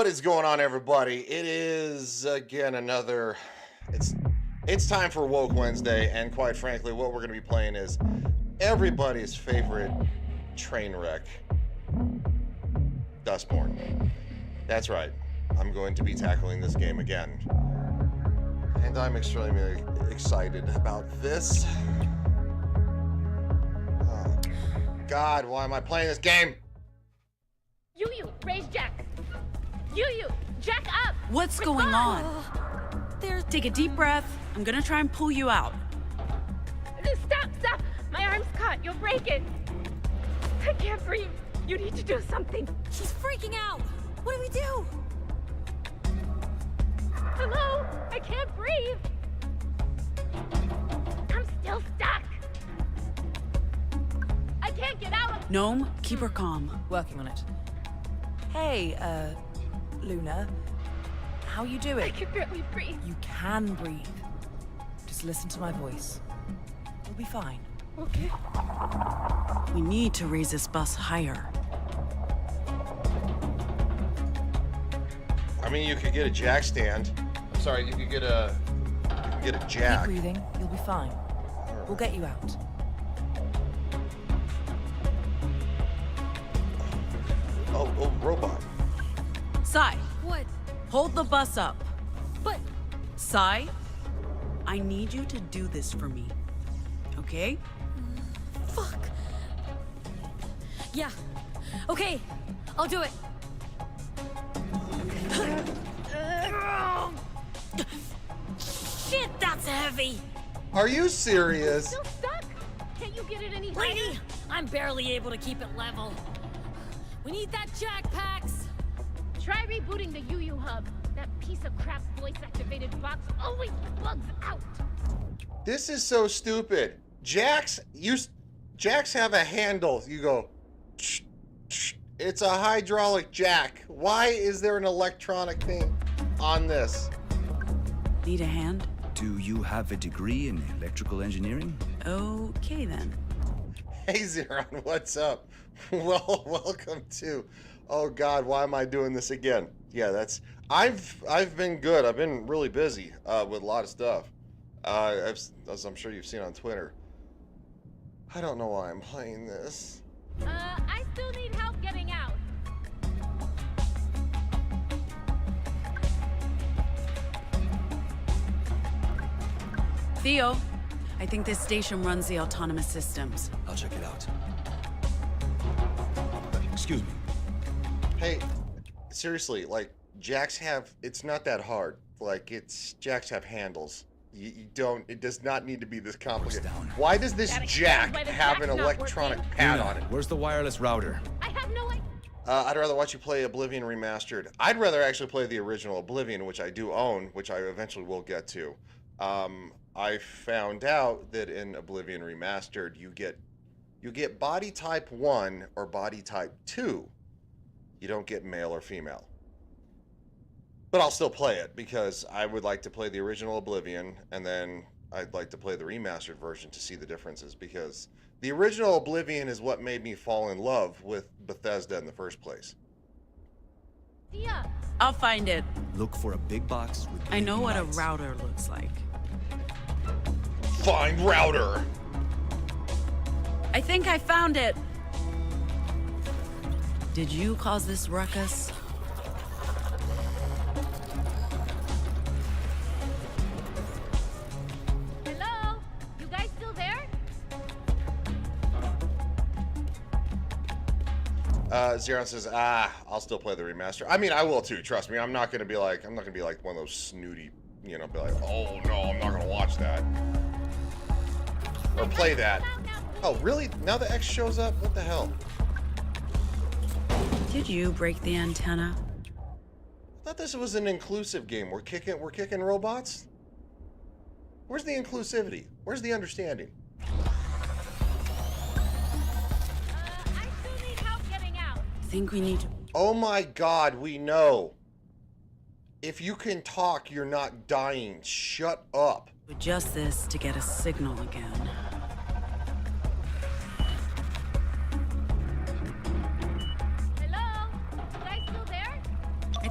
What is going on, everybody? It is again another. It's time for Woke Wednesday, and quite frankly, what we're going to be playing is everybody's favorite train wreck, Dustborn. That's right. I'm going to be tackling this game again, and I'm extremely excited about this. Oh, God, why am I playing this game? You, raise Jack. You, Jack up. What's going on? Take a deep breath. I'm gonna try and pull you out. Stop. My arm's caught. You'll break it. I can't breathe. You need to do something. She's freaking out. What do we do? Hello? I can't breathe. I'm still stuck. I can't get out. Gnome, keep her calm. Working on it. Hey, Luna. How you I doing? can barely breathe. You can breathe. Just listen to my voice. You'll be fine. Okay. We need to raise this bus higher. I mean, you could get a jack stand. I'm sorry, you could get a jack. Keep breathing. You'll be fine. We'll get you out. Oh, robot. Sai, What? hold the bus up. But Sai, I need you to do this for me. Okay? fuck. Yeah. Okay. I'll do it. Shit, that's heavy. Are you serious? Still stuck? Can't you get it any higher? Lady, I'm barely able to keep it level. We need that jack, Pax. Try rebooting the UU hub. That piece of crap voice-activated box always bugs out. This is so stupid. Jacks have a handle. You go. It's a hydraulic jack. Why is there an electronic thing on this? Need a hand? Do you have a degree in electrical engineering? Okay then. Hey Zeron, what's up? Well, welcome to. Oh God, why am I doing this again? Yeah, I've been good. I've been really busy with a lot of stuff. As I'm sure you've seen on Twitter. I don't know why I'm playing this. I still need help getting out. Theo, I think this station runs the autonomous systems. I'll check it out. Excuse me. Hey, seriously, like it's not that hard. Like jacks have handles. It does not need to be this complicated. Down. Why does this That explains jack why the have an jack's not electronic working. pad Luna, on it? where's the wireless router? I have no idea. I'd rather watch you play Oblivion Remastered. I'd rather actually play the original Oblivion, which I do own, which I eventually will get to. I found out that in Oblivion Remastered, you get body type 1 or body type 2. You don't get male or female. But I'll still play it because I would like to play the original Oblivion, and then I'd like to play the remastered version to see the differences, because the original Oblivion is what made me fall in love with Bethesda in the first place. Dia, I'll find it. Look for a big box with I know what a lights. router looks like. Find router! I think I found it. Did you cause this ruckus? hello? You guys still there? Zeron says, I'll still play the remaster. I mean, I will too, trust me. I'm not gonna be like one of those snooty, be like, oh no, I'm not gonna watch that. Or play that. Oh, really? Now the X shows up? What the hell? Did you break the antenna? I thought this was an inclusive game. We're kicking robots? Where's the inclusivity? Where's the understanding? I still need help getting out. I think we need to... Oh my God, we know. If you can talk, you're not dying. Shut up. adjust this to get a signal again.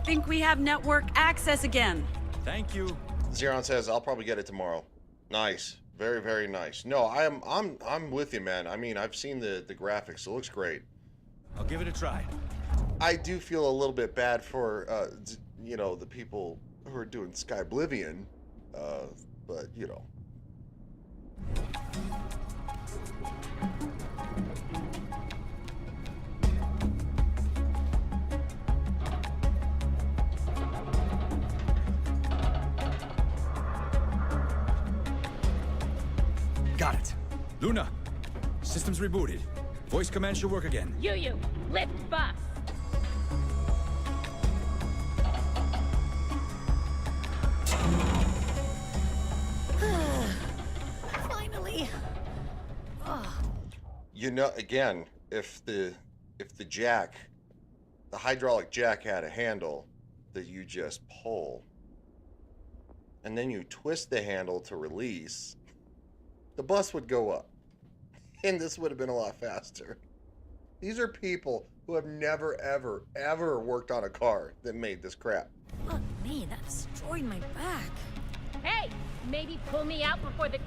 think we have network access again. Thank you. Zeron says I'll probably get it tomorrow. Nice. Very, very nice. No, I'm with you, man. I mean, I've seen the graphics. It looks great. I'll give it a try. I do feel a little bit bad for you know, the people who are doing Sky Oblivion, but you know. Got it. Luna, system's rebooted. Voice command should work again. You, lift bus. Finally. You know, again, if the jack, the hydraulic jack had a handle that you just pull, and then you twist the handle to release, the bus would go up. And this would have been a lot faster. These are people who have never, ever, ever worked on a car that made this crap. Fuck me, that destroyed my back. Hey, maybe pull me out before the...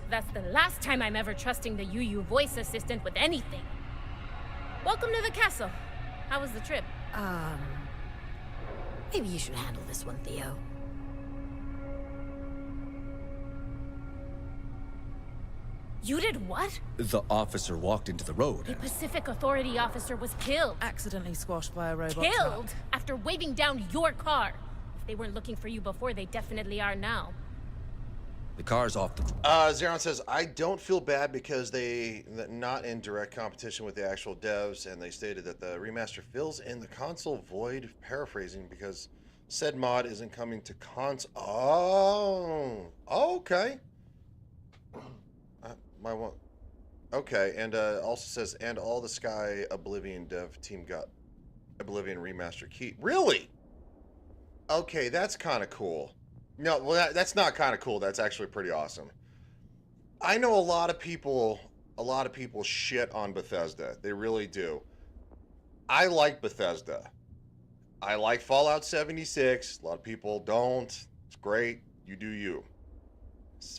That's the last time I'm ever trusting the UU voice assistant with anything. Welcome to the castle. How was the trip? Maybe you should handle this one, Theo. You did what? The officer walked into the road. A Pacific Authority officer was killed. Accidentally squashed by a robot. Killed after waving down your car. If they weren't looking for you before, they definitely are now. The car's off the... Zeron says, I don't feel bad because not in direct competition with the actual devs, and they stated that the remaster fills in the console void, paraphrasing, because said mod isn't coming to cons... Oh, okay. Okay, and also says, and all the Sky Oblivion dev team got Oblivion remaster key. Really? Okay, that's kind of cool. No, well, that's not kind of cool. That's actually pretty awesome. I know a lot of people shit on Bethesda. They really do. I like Bethesda. I like Fallout 76. A lot of people don't. It's great. You do you.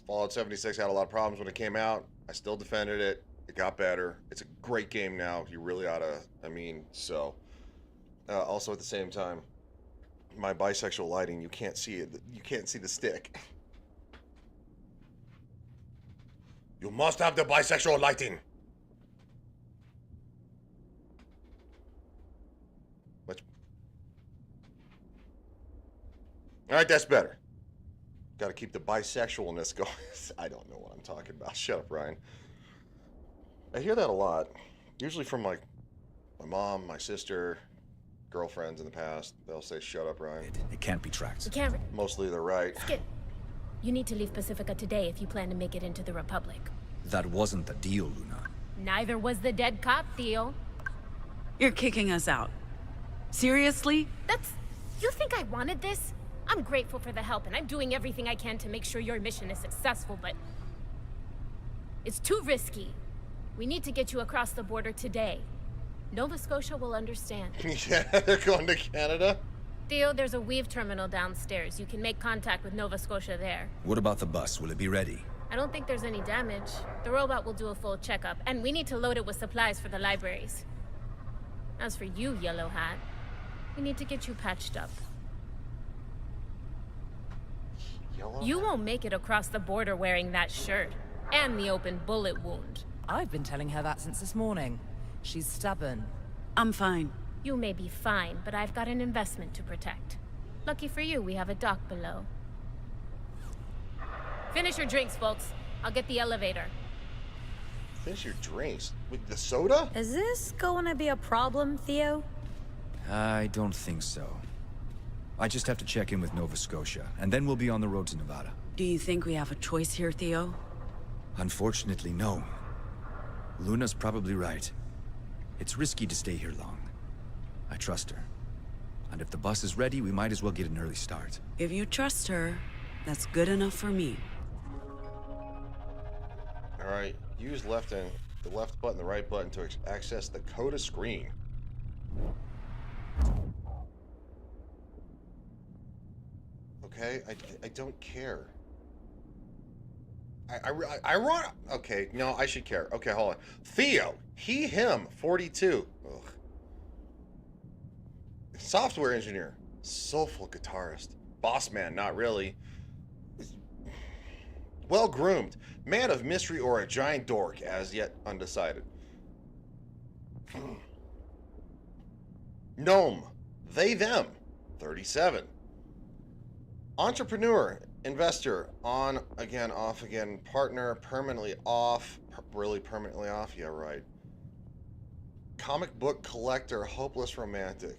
Fallout 76 had a lot of problems when it came out. I still defended it. It got better. It's a great game now. You really ought to, I mean, so. Also at the same time, my bisexual lighting, you can't see it. You can't see the stick. You must have the bisexual lighting. Much. All right, that's better. Got to keep the bisexualness going. I don't know what I'm talking about. Shut up, Ryan. I hear that a lot. Usually from like my mom, my sister, girlfriends in the past. They'll say, "Shut up, Ryan." It can't be tracked. You can't... Mostly they're right. Skip. You need to leave Pacifica today if you plan to make it into the Republic. That wasn't the deal, Luna. Neither was the dead cop, Theo. You're kicking us out. Seriously? That's... You think I wanted this? I'm grateful for the help, and I'm doing everything I can to make sure your mission is successful, but... It's too risky. We need to get you across the border today. Nova Scotia will understand. Yeah, they're going to Canada? Theo, there's a Weave terminal downstairs. You can make contact with Nova Scotia there. What about the bus? Will it be ready? I don't think there's any damage. The robot will do a full checkup, and we need to load it with supplies for the libraries. As for you, Yellow Hat, we need to get you patched up. You won't make it across the border wearing that shirt, and the open bullet wound. I've been telling her that since this morning. She's stubborn. I'm fine. You may be fine, but I've got an investment to protect. Lucky for you, we have a dock below. Finish your drinks, folks. I'll get the elevator. Finish your drinks? With the soda? Is this going to be a problem, Theo? I don't think so. I just have to check in with Nova Scotia, and then we'll be on the road to Nevada. Do you think we have a choice here, Theo? Unfortunately, no. Luna's probably right. It's risky to stay here long. I trust her. And if the bus is ready, we might as well get an early start. If you trust her, That's good enough for me. All right, use the left button, the right button to access the Coda screen. Okay, I don't care. I run. Okay, no, I should care. Okay, hold on. Theo, he, him, 42. Ugh. Software engineer, soulful guitarist, boss man, not really. Well groomed, man of mystery, or a giant dork, as yet undecided. Gnome, they, them, 37. Entrepreneur, investor, on again, off again, partner, permanently off, really permanently off, yeah, right. Comic book collector, hopeless romantic.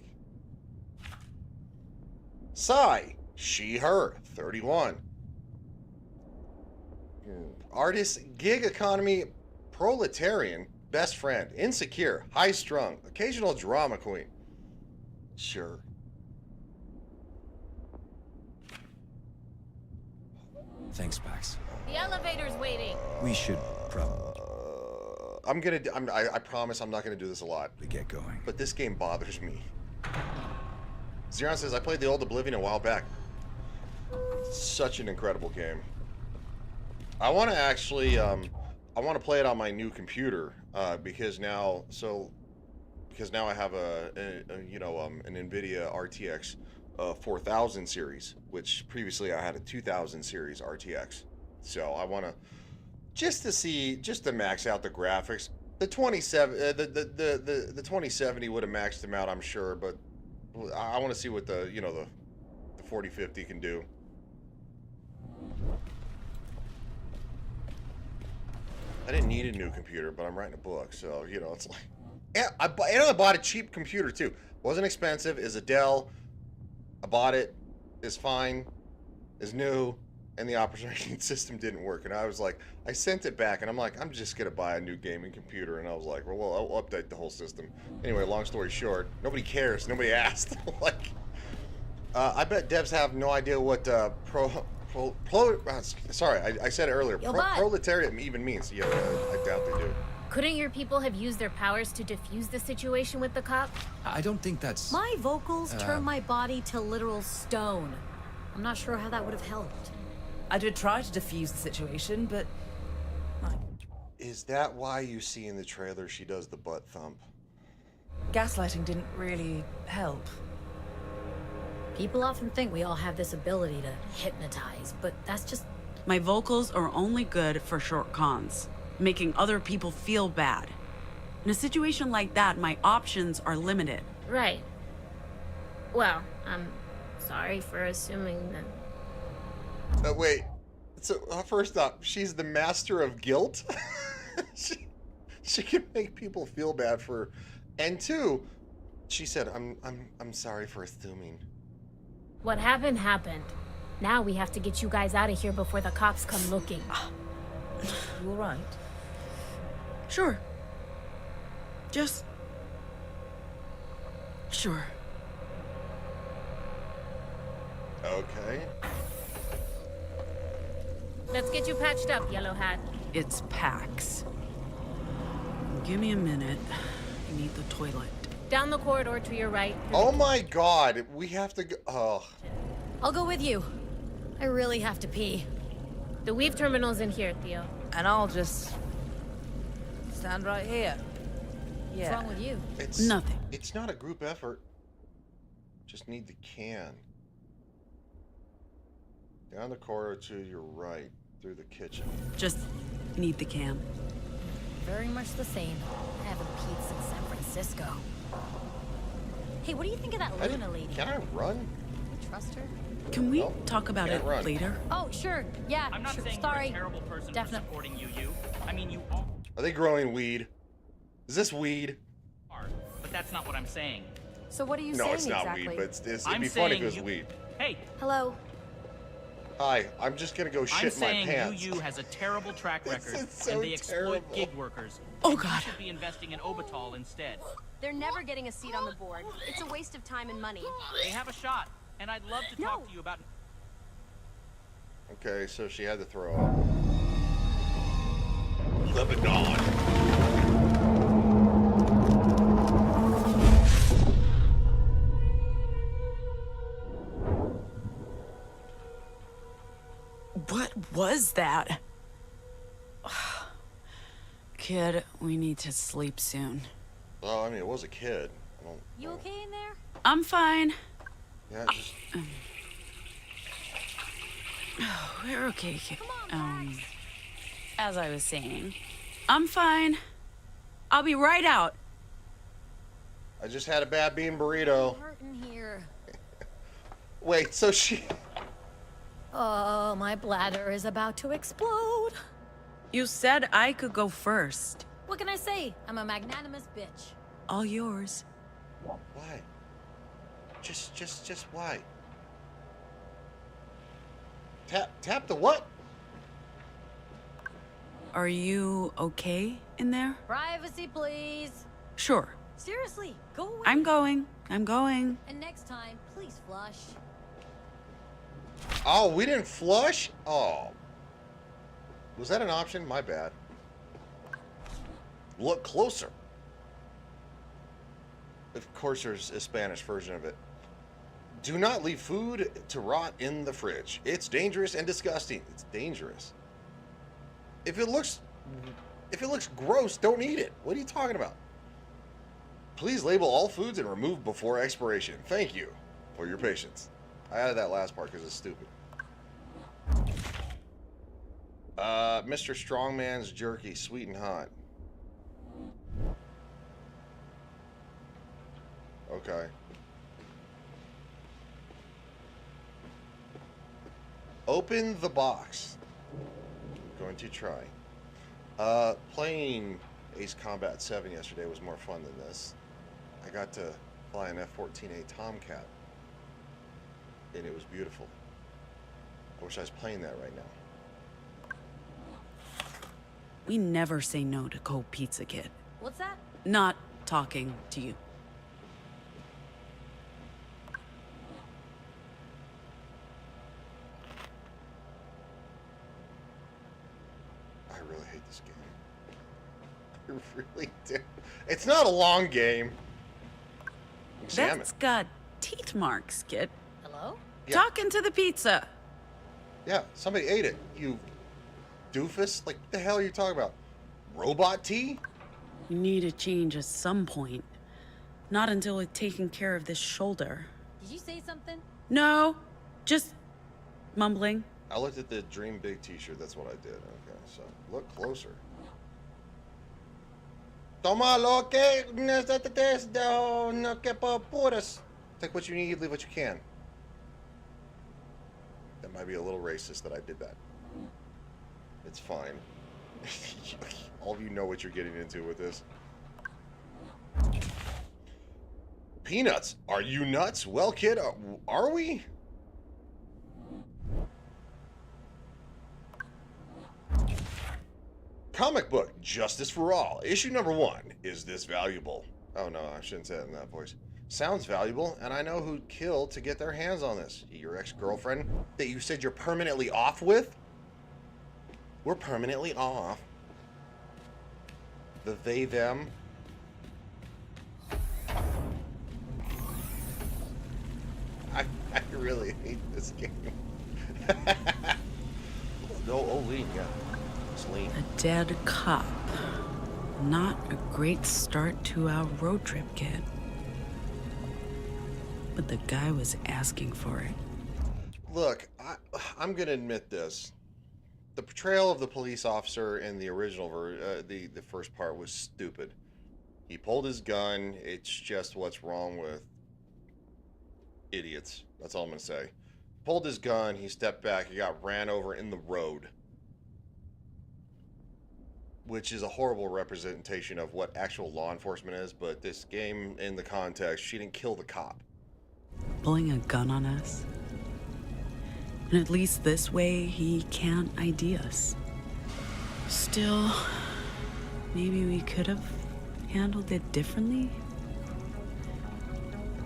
Psy, she, her, 31. Artist, gig economy, proletarian, best friend, insecure, high strung, occasional drama queen. Sure. Thanks, Pax. The elevator's waiting. We should probably I promise I'm not gonna do this a lot, get going. but this game bothers me. Xeron says, I played the old Oblivion a while back. Such an incredible game. I want to actually, I want to play it on my new computer, because now I have an NVIDIA RTX 4000 series, which previously I had a 2000 series RTX. So I want to, just to max out the graphics. The 2070 would have maxed them out, I'm sure, but I want to see what the 4050 can do. I didn't need a new computer, but I'm writing a book, so it's like, yeah. I bought a cheap computer too. Wasn't expensive. Is a Dell. I bought it. Is fine. Is new, and the operating system didn't work. And I was like, I sent it back, and I'm like, I'm just gonna buy a new gaming computer. And I was like, well, I'll update the whole system. Anyway, long story short, nobody cares. Nobody asked. Like, I bet devs have no idea what sorry, I said it earlier. Proletariat even means. Yeah, I doubt they do. Couldn't your people have used their powers to defuse the situation with the cop? I don't think that's... My vocals turn my body to literal stone. I'm not sure how that would have helped. I did try to defuse the situation, but... Is that why you see in the trailer she does the butt thump? gaslighting didn't really help. People often think we all have this ability to hypnotize, but that's just... My vocals are only good for short cons, making other people feel bad. In a situation like that, my options are limited. Right. Well, I'm sorry for assuming that... Wait. So, first off, she's the master of guilt? she can make people feel bad for... And two, she said, I'm sorry for assuming. What happened, happened. Now we have to get you guys out of here before the cops come looking. You all right? Sure. Just... Sure. Okay. Let's get you patched up, Yellow Hat. It's Pax. Give me a minute. I need the toilet. Down the corridor to your right. Oh my god, we have to go... Oh. I'll go with you. I really have to pee. The Weave terminal's in here, Theo. And I'll just... stand right here. What's Yeah. wrong with you? It's... Nothing. It's not a group effort. Just need the can. Down the corridor to your right, through the kitchen. Just need the can. Very much the same. I haven't peed since San Francisco. Hey, what do you think of that Luna lady? Can I run? Trust her? Can we No, talk about can't it run. later? Oh, sure. Yeah, I'm not sure. saying Sorry. you're a terrible person Definite- for supporting you. I mean, you all Are they growing weed? Is this weed? are, but that's not what I'm saying. So what are you No, saying it's not exactly? weed, but it'd I'm be funny if saying it was you- weed. Hey, Hello? Hi, I'm just gonna go I'm shit my saying pants. UU has a terrible track This record, is so and they exploit terrible. gig workers. Oh, You God. should be investing in Obital instead. They're never getting a seat on the board. It's a waste of time and money. They have a shot, and I'd love to talk to you about... Okay, so she had to throw up. Lebanon. What was that? Kid, we need to sleep soon. Well, I mean, it was a kid. I don't. You okay in there? I'm fine. Yeah, just. We're okay, kid. Come on, Max. As I was saying, I'm fine. I'll be right out. I just had a bad bean burrito. Hurting here. Wait, so she. Oh, my bladder is about to explode. You said I could go first. What can I say? I'm a magnanimous bitch. All yours. Why? Just why? Tap the what? Are you okay in there? Privacy, please. Sure. Seriously, go away. I'm going. And next time, please flush. Oh, we didn't flush? Oh. Was that an option? My bad. Look closer. Of course, there's a Spanish version of it. Do not leave food to rot in the fridge. It's dangerous and disgusting. It's dangerous. If it looks gross, don't eat it. What are you talking about? Please label all foods and remove before expiration. Thank you for your patience. I added that last part because it's stupid. Mr. Strongman's jerky, sweet and hot. Okay. Open the box. I'm going to try. Playing Ace Combat 7 yesterday was more fun than this. I got to fly an F-14A Tomcat. And it was beautiful. I wish I was playing that right now. We never say no to cold pizza, kid. What's that? Not talking to you. I really hate this game. I really do. It's not a long game. Examine. That's got teeth marks, kid. Hello? Yeah. Talking to the pizza. Yeah, somebody ate it. You doofus. Like, what the hell are you talking about? Robot tea? You need a change at some point. Not until it's taken care of this shoulder. Did you say something? No, just mumbling. I looked at the Dream Big t-shirt. That's what I did. Okay, so look closer. Toma lo que necesites, no que puedas. Take what you need, leave what you can. That might be a little racist that I did that. It's fine. All of you know what you're getting into with this. Peanuts. Are you nuts? Well, kid, are we? Comic book, Justice for All. Issue number 1. Is this valuable? Oh no, I shouldn't say it in that voice. Sounds valuable, and I know who'd kill to get their hands on this. Your ex-girlfriend that you said you're permanently off with? We're permanently off. The they, them. I really hate this game. Oh, lean, yeah. It's lean. A dead cop. Not a great start to our road trip, kid. But the guy was asking for it. Look, I'm gonna admit this. The portrayal of the police officer in the original the first part was stupid. He pulled his gun. It's just what's wrong with idiots. That's all I'm gonna say. Pulled his gun. He stepped back. He got ran over in the road, which is a horrible representation of what actual law enforcement is. But this game, in the context, she didn't kill the cop. Pulling a gun on us. And at least this way, he can't ID us. Still, maybe we could have handled it differently.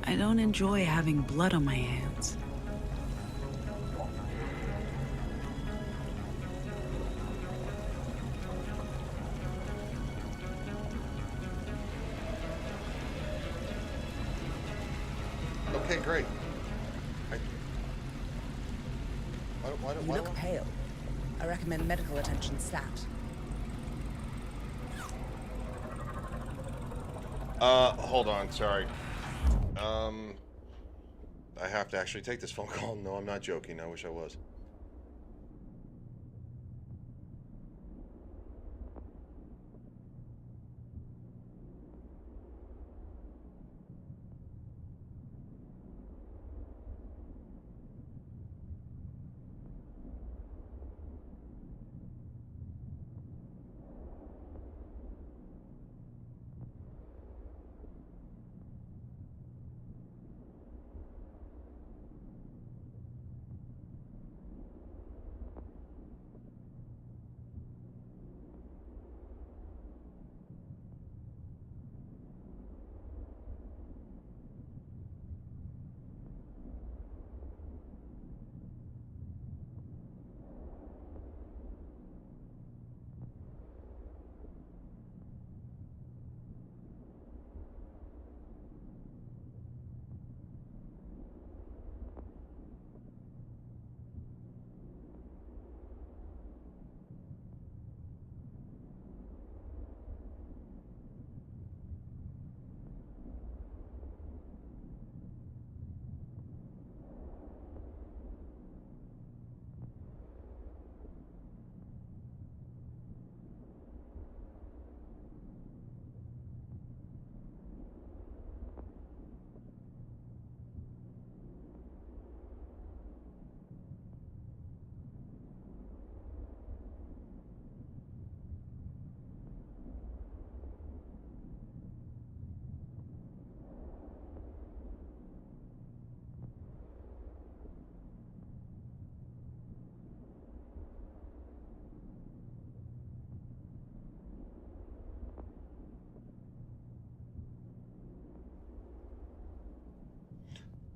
I don't enjoy having blood on my hands. Okay, great. I, You why look don't- pale. I recommend medical attention stat. Hold on, sorry. I have to actually take this phone call. No, I'm not joking. I wish I was.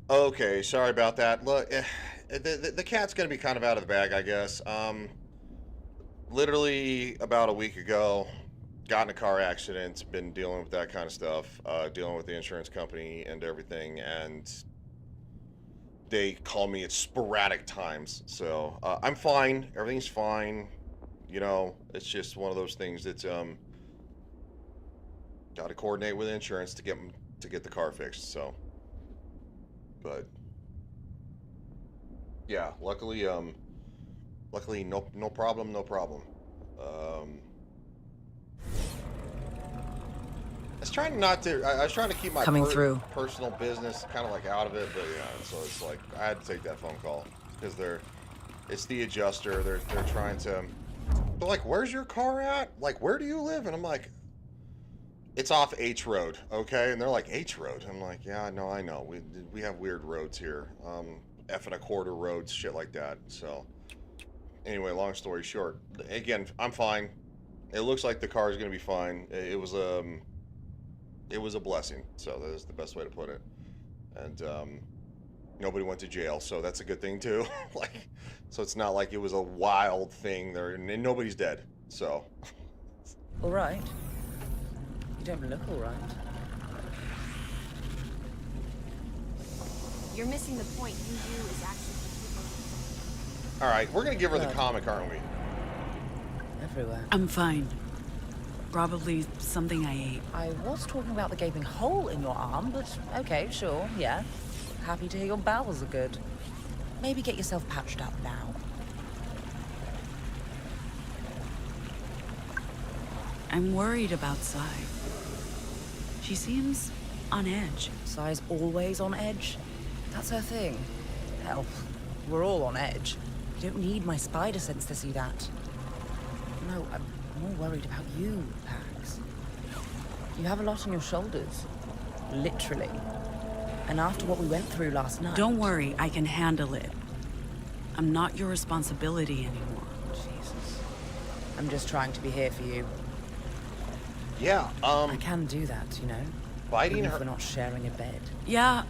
Okay, sorry about that. Look, the cat's gonna be kind of out of the bag, I guess. Literally about a week ago, got in a car accident. Been dealing with that kind of stuff, dealing with the insurance company and everything, and they call me at sporadic times. So I'm fine. Everything's fine. You know, it's just one of those things that's got to coordinate with insurance to get the car fixed. So, but yeah, luckily no problem, no problem. I was trying not to. I was trying to keep my Coming through. personal business kind of like out of it, but yeah. So it's like I had to take that phone call because it's the adjuster. They're trying to. They're like, "Where's your car at? Like, where do you live?" And I'm like, "It's off H Road, okay?" And they're like, "H Road." I'm like, "Yeah, no, I know. We have weird roads here. F and a quarter roads, shit like that." So anyway, long story short, again, I'm fine. It looks like the car is gonna be fine. It was a blessing. So that is the best way to put it. And nobody went to jail, so that's a good thing too. Like, so it's not like it was a wild thing there, and nobody's dead. So All right. You don't look all right. You're missing the point. You is actually. all right, we're gonna give her the Right. comic, aren't we? Everywhere. I'm fine. Probably something I ate. I was talking about the gaping hole in your arm, but okay, sure, yeah. Happy to hear your bowels are good. Maybe get yourself patched up now. I'm worried about Sai. She seems on edge. Sai's always on edge. That's her thing. Hell, we're all on edge. You don't need my spider sense to see that. No, I'm more worried about you, Pax. You have a lot on your shoulders. Literally. And after what we went through last night... Don't worry, I can handle it. I'm not your responsibility anymore. Jesus. I'm just trying to be here for you. Yeah. I can do that, you know? Biting Even her. if we're not sharing a bed. Yeah,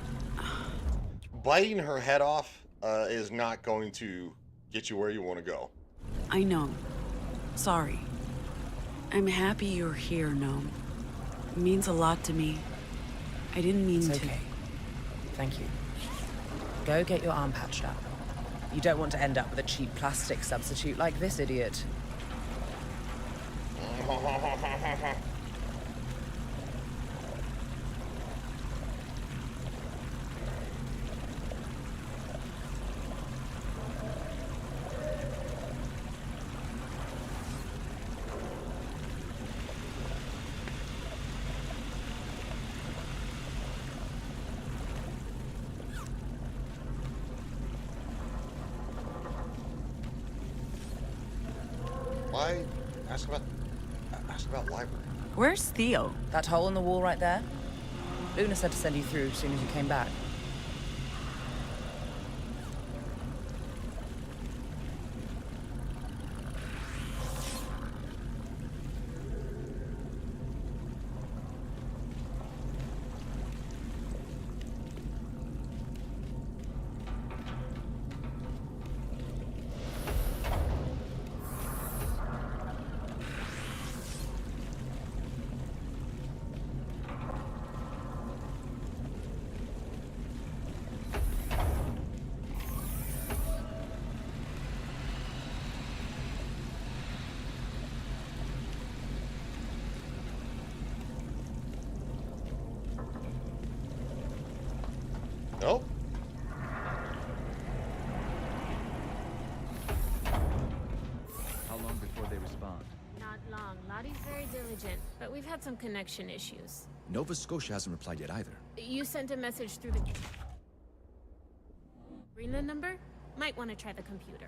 Biting her head off is not going to get you where you want to go. I know. Sorry. I'm happy you're here, Gnome. It means a lot to me. I didn't mean It's to. okay. Thank you. Go get your arm patched up. You don't want to end up with a cheap plastic substitute like this idiot. Why ask about library? Where's Theo? That hole in the wall right there? Luna said to send you through as soon as you came back. Nope. How long before they respond? Not long. Lottie's very diligent, but we've had some connection issues. Nova Scotia hasn't replied yet either. You sent a message through the Greenland number? Might want to try the computer.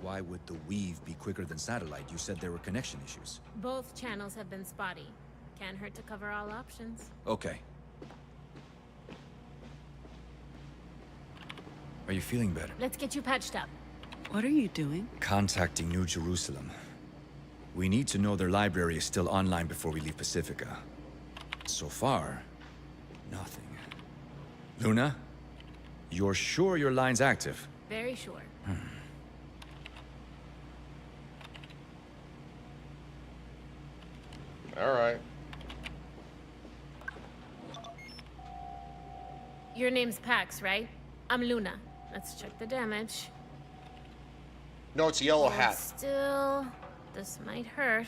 Why would the weave be quicker than satellite? You said there were connection issues. Both channels have been spotty. Can't hurt to cover all options. Okay. Are you feeling better? Let's get you patched up. What are you doing? Contacting New Jerusalem. We need to know their library is still online before we leave Pacifica. So far, nothing. Luna? You're sure your line's active? Very sure. All right. Your name's Pax, right? I'm Luna. Let's check the damage. No, it's a yellow hat. Still, this might hurt.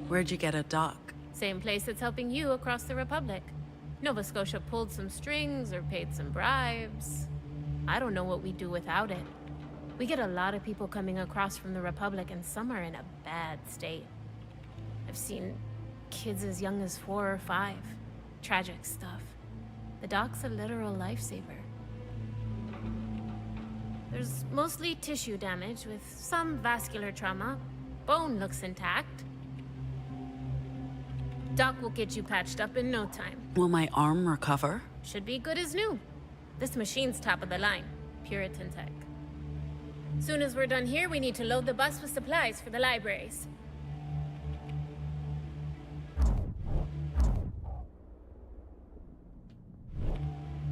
Where'd you get a dock? Same place that's helping you across the Republic. Nova Scotia pulled some strings or paid some bribes. I don't know what we'd do without it. We get a lot of people coming across from the Republic, and some are in a bad state. I've seen kids as young as 4 or 5. Tragic stuff. The dock's a literal lifesaver. There's mostly tissue damage with some vascular trauma. Bone looks intact. Doc will get you patched up in no time. Will my arm recover? Should be good as new. This machine's top of the line. Puritan tech. Soon as we're done here, we need to load the bus with supplies for the libraries.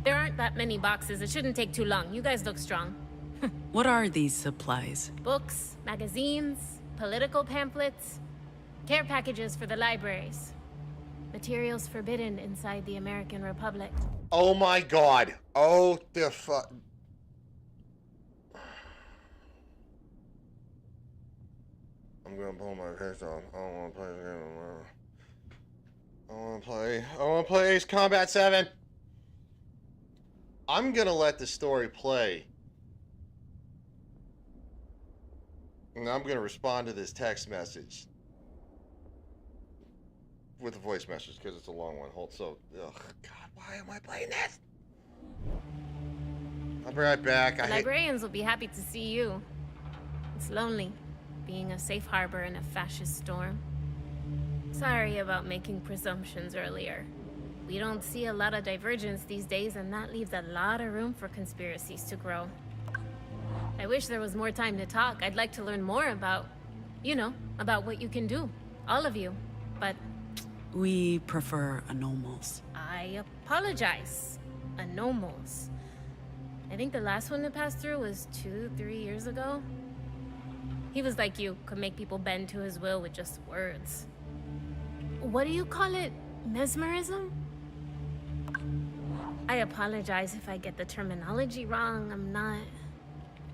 There aren't that many boxes. It shouldn't take too long. You guys look strong. What are these supplies? Books, magazines, political pamphlets, care packages for the libraries. Materials forbidden inside the American Republic. Oh my god. Oh the fuck. I'm gonna pull my pants off. I don't wanna play this game. I wanna play Ace Combat 7. I'm gonna let the story play. And I'm gonna respond to this text message. With a voice message, because it's a long one. Hold, so, ugh, God, why am I playing this? I'll be right back. The librarians will be happy to see you. It's lonely, being a safe harbor in a fascist storm. Sorry about making presumptions earlier. We don't see a lot of divergence these days, and that leaves a lot of room for conspiracies to grow. I wish there was more time to talk. I'd like to learn more about, you know, about what you can do. All of you. But We prefer anomals. I apologize. Anomals. I think the last one to pass through was 2-3 years ago. He was like you, could make people bend to his will with just words. What do you call it? Mesmerism? I apologize if I get the terminology wrong.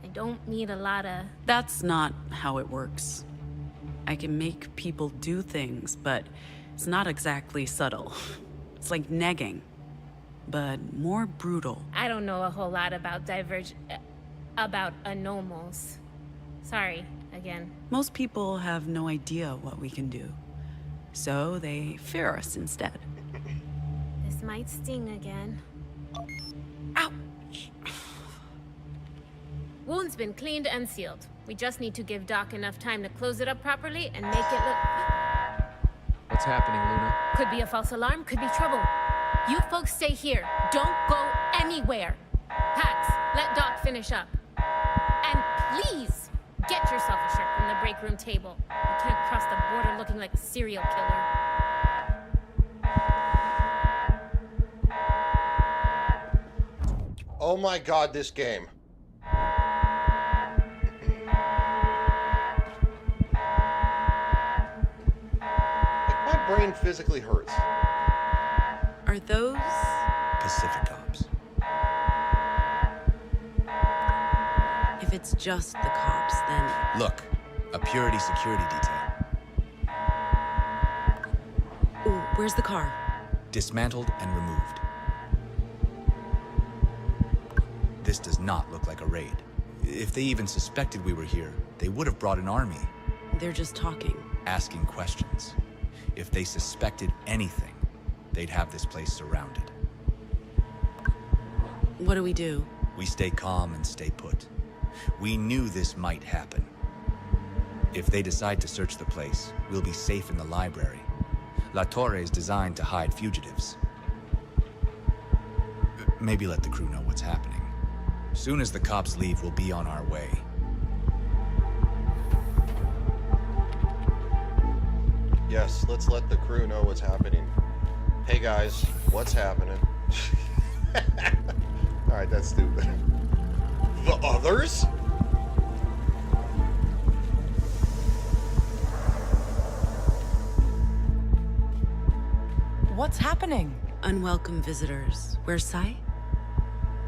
I don't need a lot of... That's not how it works. I can make people do things, but it's not exactly subtle. It's like negging, but more brutal. I don't know a whole lot about about anomals. Sorry, again. Most people have no idea what we can do, so they fear us instead. This might sting again. Ow! Wound's been cleaned and sealed. We just need to give Doc enough time to close it up properly and make it look... What's happening, Luna? Could be a false alarm, could be trouble. You folks stay here. Don't go anywhere. Pax, let Doc finish up. And please, get yourself a shirt from the break room table. You can't cross the border looking like a serial killer. Oh my god, this game. Like, my brain physically hurts. Are those... Pacific cops. If it's just the cops, then... Look, a Purity security detail. Ooh, where's the car? Dismantled and removed. This does not look like a raid. If they even suspected we were here, they would have brought an army. They're just talking. Asking questions. If they suspected anything, they'd have this place surrounded. What do we do? We stay calm and stay put. We knew this might happen. If they decide to search the place, we'll be safe in the library. La Torre is designed to hide fugitives. Maybe let the crew know what's happening. Soon as the cops leave, we'll be on our way. Yes, let's let the crew know what's happening. Hey guys, what's happening? Alright, that's stupid. The others? What's happening? Unwelcome visitors. Where's Sai?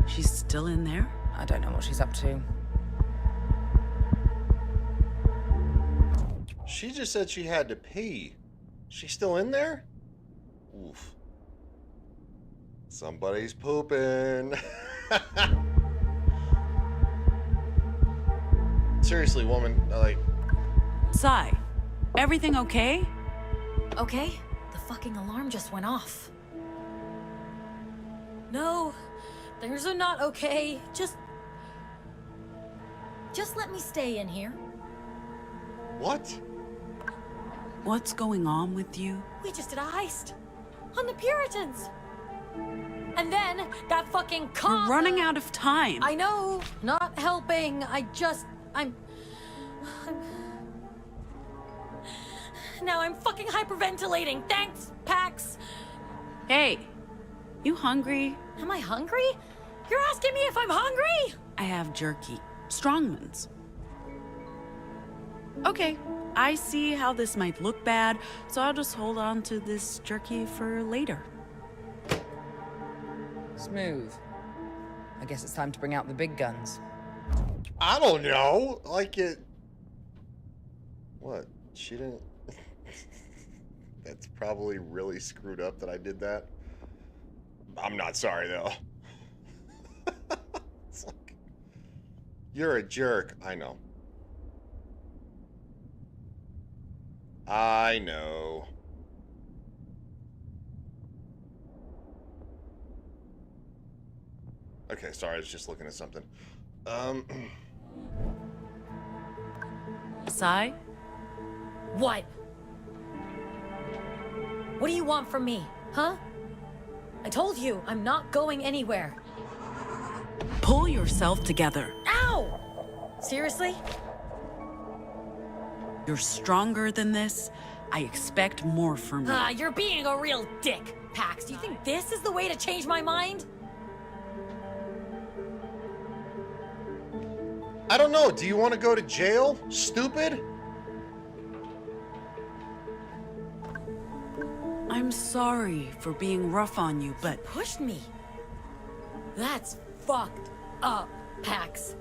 She's still in there? I don't know what she's up to. She just said she had to pee. She's still in there? Oof. Somebody's pooping. Seriously, woman, like... Sai, everything okay? Okay? The fucking alarm just went off. No, things are not okay. Just let me stay in here. What? What's going on with you? We just did a heist. On the Puritans. And then that fucking cop... We're running out of time. I know, not helping. Now I'm fucking hyperventilating. Thanks, Pax. Hey, you hungry? Am I hungry? You're asking me if I'm hungry? I have jerky. Strongman's. Okay, I see how this might look bad, so I'll just hold on to this jerky for later. Smooth. I guess it's time to bring out the big guns. I don't know. Like it... What? She didn't... That's probably really screwed up that I did that. I'm not sorry, though. It's like... You're a jerk. I know. I know. Okay, sorry, I was just looking at something. Sai? What? What do you want from me, huh? I told you, I'm not going anywhere. Pull yourself together. Ow! Seriously? You're stronger than this. I expect more from you. You're being a real dick, Pax. Do you think this is the way to change my mind? I don't know. Do you want to go to jail, stupid? I'm sorry for being rough on you, but Pushed me. That's fucked up, Pax.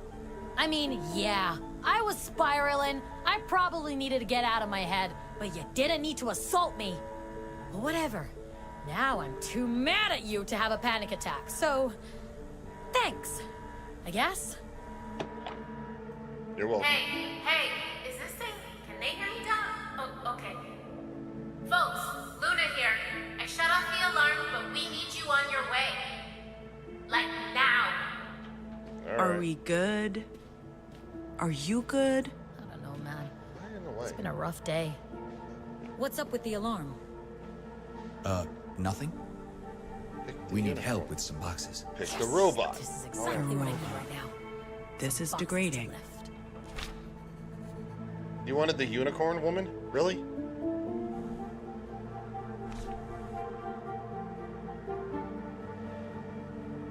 I mean, yeah, I was spiraling. I probably needed to get out of my head, but you didn't need to assault me. But whatever. Now I'm too mad at you to have a panic attack, so... thanks, I guess? You're welcome. Hey, is this thing... Can they hear me down? Oh, okay. Folks, Luna here. I shut off the alarm, but we need you on your way. Like, now. All are right. we good? Are you good? I don't know, man. Get in the way. It's been a rough day. What's up with the alarm? Nothing? Pick the We need unicorn. help with some boxes. Pick the robot. This is exactly what I need right now. This is Boxes to degrading. lift. You wanted the unicorn woman? Really?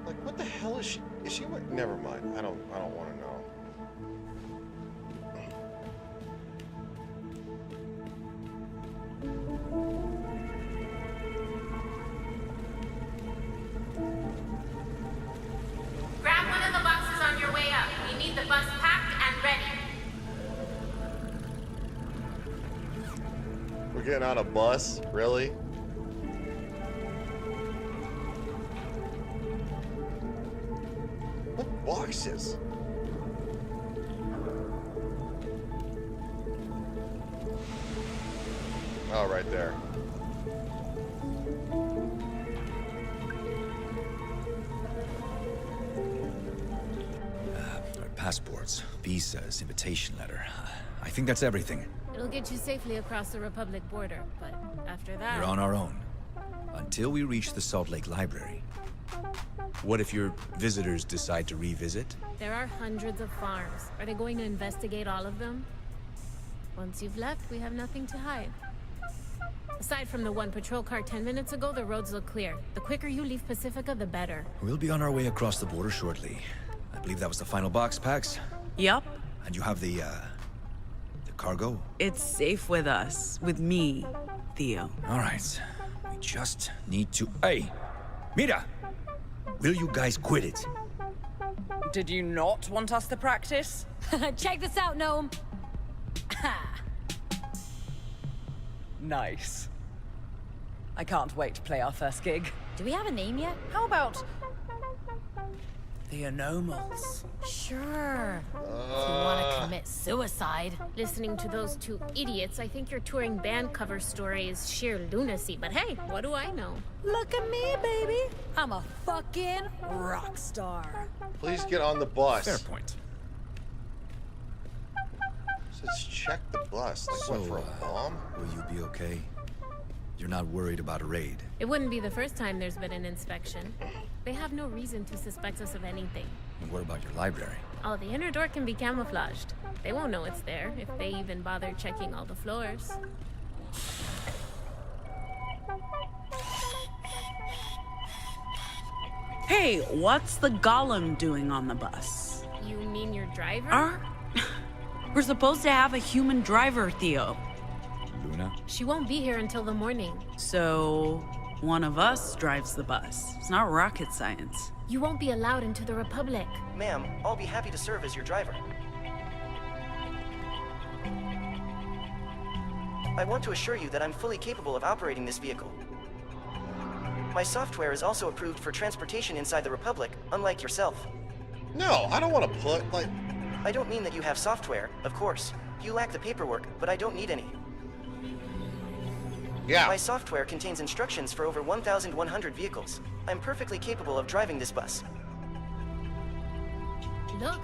Like, what the hell is she? Is she what? Never mind. I don't want to know. Grab one of the boxes on your way up. We need the bus packed and ready. We're getting on a bus? Really? What boxes? Oh, right there. Our passports, visas, invitation letter. I think that's everything. It'll get you safely across the Republic border, but after that... We're on our own. Until we reach the Salt Lake Library. What if your visitors decide to revisit? There are hundreds of farms. Are they going to investigate all of them? Once you've left, we have nothing to hide. Aside from the one patrol car 10 minutes ago, the roads look clear. The quicker you leave Pacifica, the better. We'll be on our way across the border shortly. I believe that was the final box, Pax. Yup. And you have the cargo? It's safe with us. With me, Theo. All right. We just need to... Hey! Mira! Will you guys quit it? Did you not want us to practice? Check this out, Gnome. Nice. I can't wait to play our first gig. Do we have a name yet? How about... the Anomals? Sure. If you want to commit suicide. Listening to those two idiots, I think your touring band cover story is sheer lunacy, but hey, what do I know? Look at me, baby. I'm a fucking rock star. Please get on the bus. Fair point. Let's check the bus. Like, what, for a bomb? Will you be okay? You're not worried about a raid? It wouldn't be the first time there's been an inspection. They have no reason to suspect us of anything. And what about your library? Oh, the inner door can be camouflaged. They won't know it's there if they even bother checking all the floors. Hey, what's the golem doing on the bus? You mean your driver? We're supposed to have a human driver, Theo. Luna? She won't be here until the morning. So, one of us drives the bus. It's not rocket science. You won't be allowed into the Republic. Ma'am, I'll be happy to serve as your driver. I want to assure you that I'm fully capable of operating this vehicle. My software is also approved for transportation inside the Republic, unlike yourself. No, I don't want to put, like... I don't mean that you have software, of course. You lack the paperwork, but I don't need any. Yeah. My software contains instructions for over 1,100 vehicles. I'm perfectly capable of driving this bus. Look,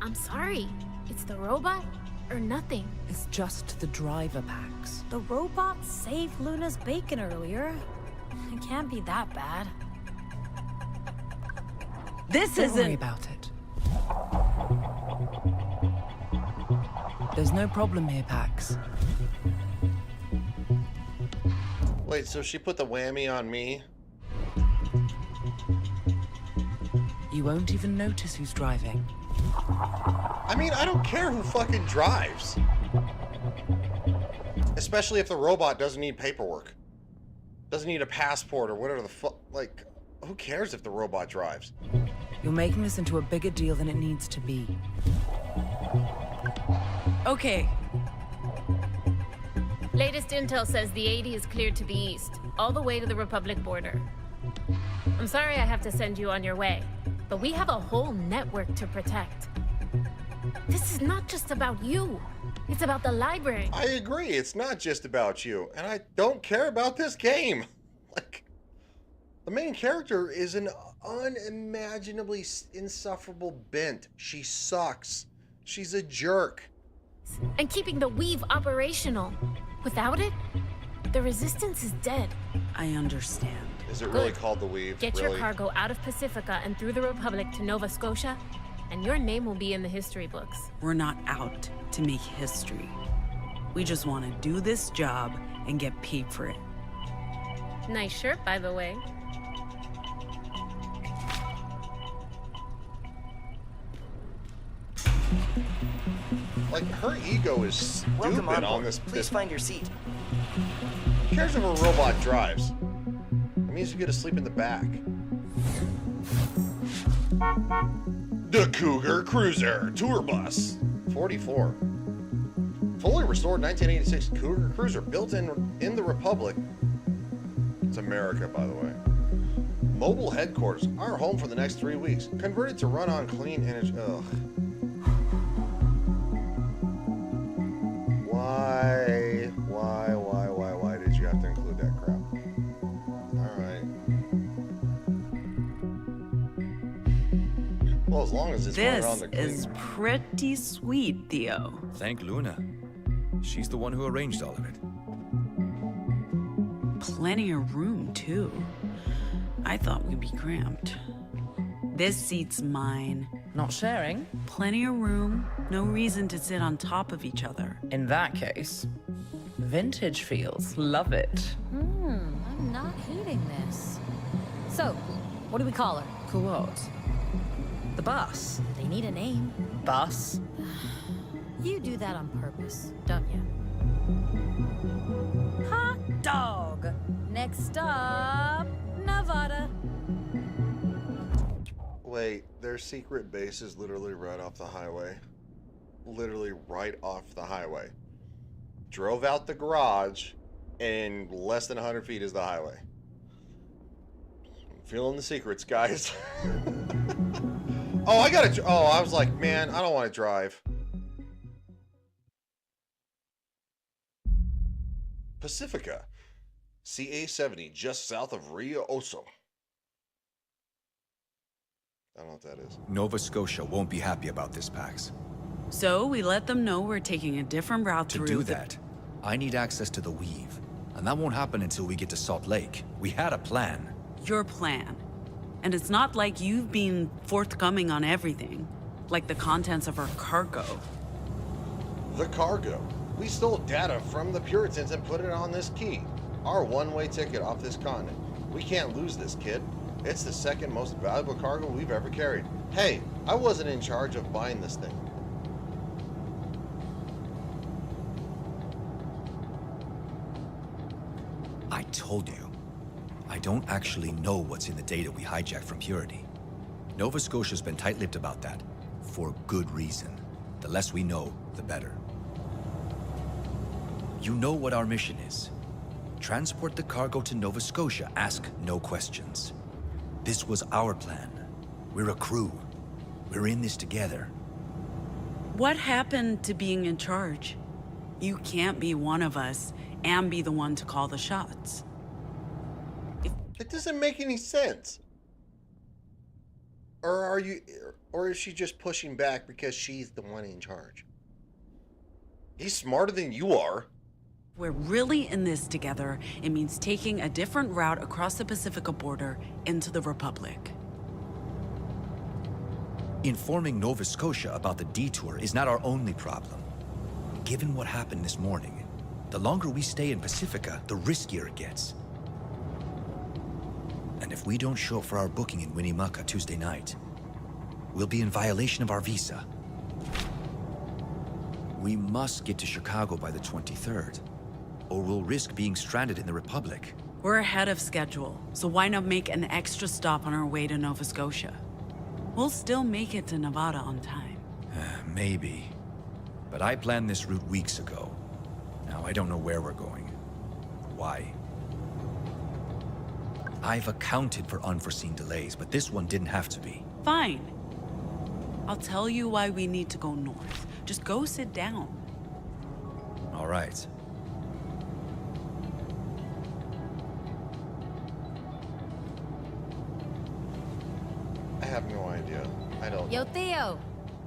I'm sorry. It's the robot or nothing. It's just the driver, Pax. The robot saved Luna's bacon earlier. It can't be that bad. This Don't isn't... worry about it. There's no problem here, Pax. Wait, so she put the whammy on me? You won't even notice who's driving. I mean, I don't care who fucking drives. Especially if the robot doesn't need paperwork. Doesn't need a passport or whatever the fuck. Like, who cares if the robot drives? You're making this into a bigger deal than it needs to be. Okay, Latest intel says the 80 is cleared to the east, all the way to the Republic border. I'm sorry I have to send you on your way, but we have a whole network to protect. This is not just about you. It's about the library. I agree, it's not just about you. And I don't care about this game. Like, the main character is an unimaginably insufferable bint. She sucks. She's a jerk. And keeping the weave operational. Without it, the resistance is dead. I understand. Is it really Good. called the Weave? Get really? your cargo out of Pacifica and through the Republic to Nova Scotia, and your name will be in the history books. We're not out to make history. We just want to do this job and get paid for it. Nice shirt, by the way. Like, her ego is stupid Welcome on on board. this. Please find your seat. Who cares if a robot drives? It means you get to sleep in the back. The Cougar Cruiser Tour Bus 44. Fully restored 1986 Cougar Cruiser built in the Republic. It's America, by the way. Mobile headquarters, our home for the next 3 weeks. Converted to run on clean energy. Ugh. Why did you have to include that crap? Alright. Well, as long as it's going This around the clean. is pretty sweet, Theo. Thank Luna. She's the one who arranged all of it. Plenty of room, too. I thought we'd be cramped. This seat's mine. Not sharing? Plenty of room, no reason to sit on top of each other. In that case, vintage feels. Love it. I'm not hating this. So, what do we call her? Cool what? The bus. They need a name. Bus. You do that on purpose, don't you? Hot dog. Next stop, Nevada. Wait, their secret base is literally right off the highway. Literally right off the highway. Drove out the garage, and less than 100 feet is the highway. I'm feeling the secrets, guys. Oh, I was like, man, I don't want to drive. Pacifica. CA-70, just south of Rio Oso. I don't know what that is. Nova Scotia won't be happy about this, Pax. So we let them know we're taking a different route To through do the- that, I need access to the Weave. And that won't happen until we get to Salt Lake. We had a plan. Your plan. And it's not like you've been forthcoming on everything, like the contents of our cargo. The cargo. We stole data from the Puritans and put it on this key. Our one-way ticket off this continent. We can't lose this, kid. It's the second most valuable cargo we've ever carried. Hey, I wasn't in charge of buying this thing. I told you. I don't actually know what's in the data we hijacked from Purity. Nova Scotia's been tight-lipped about that, for good reason. The less we know, the better. You know what our mission is. Transport the cargo to Nova Scotia, ask no questions. This was our plan. We're a crew. We're in this together. What happened to being in charge? You can't be one of us and be the one to call the shots. It doesn't make any sense. Or is she just pushing back because she's the one in charge? He's smarter than you are. We're really in this together. It means taking a different route across the Pacifica border into the Republic. Informing Nova Scotia about the detour is not our only problem. Given what happened this morning, the longer we stay in Pacifica, the riskier it gets. And if we don't show up for our booking in Winnemucca Tuesday night, we'll be in violation of our visa. We must get to Chicago by the 23rd, or we'll risk being stranded in the Republic. We're ahead of schedule, so why not make an extra stop on our way to Nova Scotia? We'll still make it to Nevada on time. Maybe. But I planned this route weeks ago. Now I don't know where we're going. Why? I've accounted for unforeseen delays, but this one didn't have to be. Fine. I'll tell you why we need to go north. Just go sit down. All right. I have no idea. I don't Yo, know. Theo!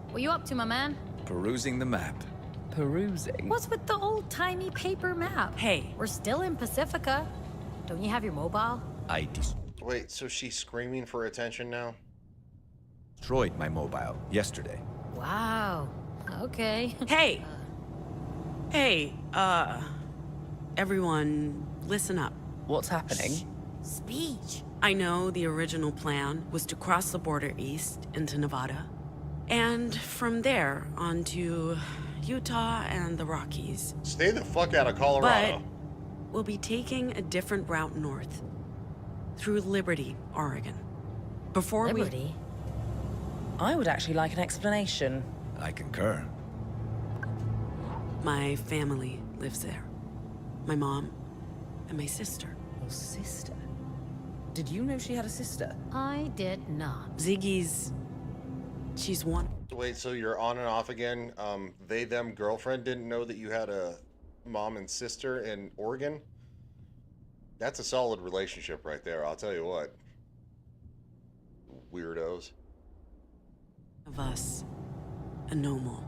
What you up to, my man? Perusing the map. Perusing. What's with the old-timey paper map? Hey. We're still in Pacifica. Don't you have your mobile? Wait, so she's screaming for attention now? Destroyed my mobile yesterday. Wow. Okay. Hey! Hey, everyone, listen up. What's happening? Speech. I know the original plan was to cross the border east into Nevada, and from there on to Utah and the Rockies. Stay the fuck out of Colorado. But we'll be taking a different route north, through Liberty, Oregon. Before Liberty? I would actually like an explanation. I concur. My family lives there. My mom and my sister. Your sister? Did you know she had a sister? I did not. Ziggy's... she's one. Wait, so you're on and off again? They, them, girlfriend didn't know that you had a mom and sister in Oregon? That's a solid relationship right there, I'll tell you what. Weirdos. Of us. A normal.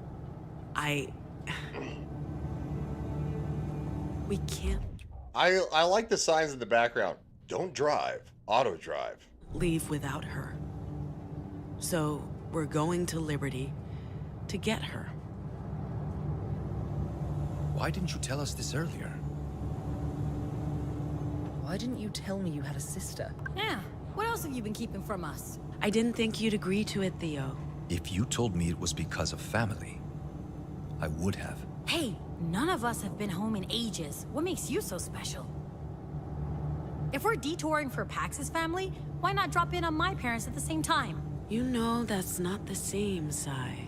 We can't I like the signs in the background. Don't drive. Auto drive. leave without her. So, we're going to Liberty to get her. Why didn't you tell us this earlier? Why didn't you tell me you had a sister? Yeah. What else have you been keeping from us? I didn't think you'd agree to it, Theo. If you told me it was because of family, I would have. Hey, none of us have been home in ages. What makes you so special? If we're detouring for Pax's family, why not drop in on my parents at the same time? You know that's not the same, Sai.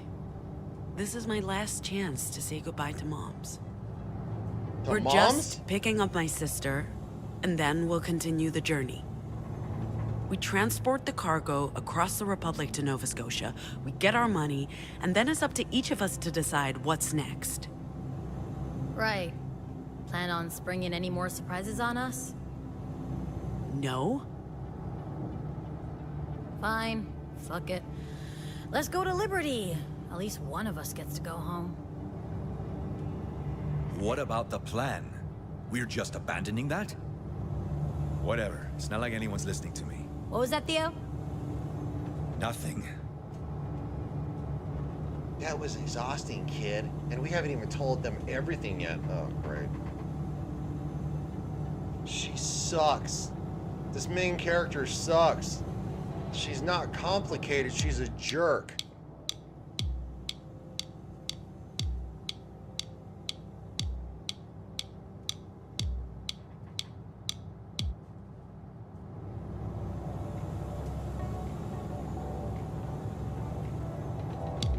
This is my last chance to say goodbye to Moms. To We're Moms? just picking up my sister, and then we'll continue the journey. We transport the cargo across the Republic to Nova Scotia, we get our money, and then it's up to each of us to decide what's next. Right. Plan on springing any more surprises on us? No? Fine. Fuck it. Let's go to Liberty. At least one of us gets to go home. What about the plan? We're just abandoning that? Whatever. It's not like anyone's listening to me. What was that, Theo? Nothing. That was exhausting, kid. And we haven't even told them everything yet. Oh, great. She sucks. This main character sucks. She's not complicated, she's a jerk.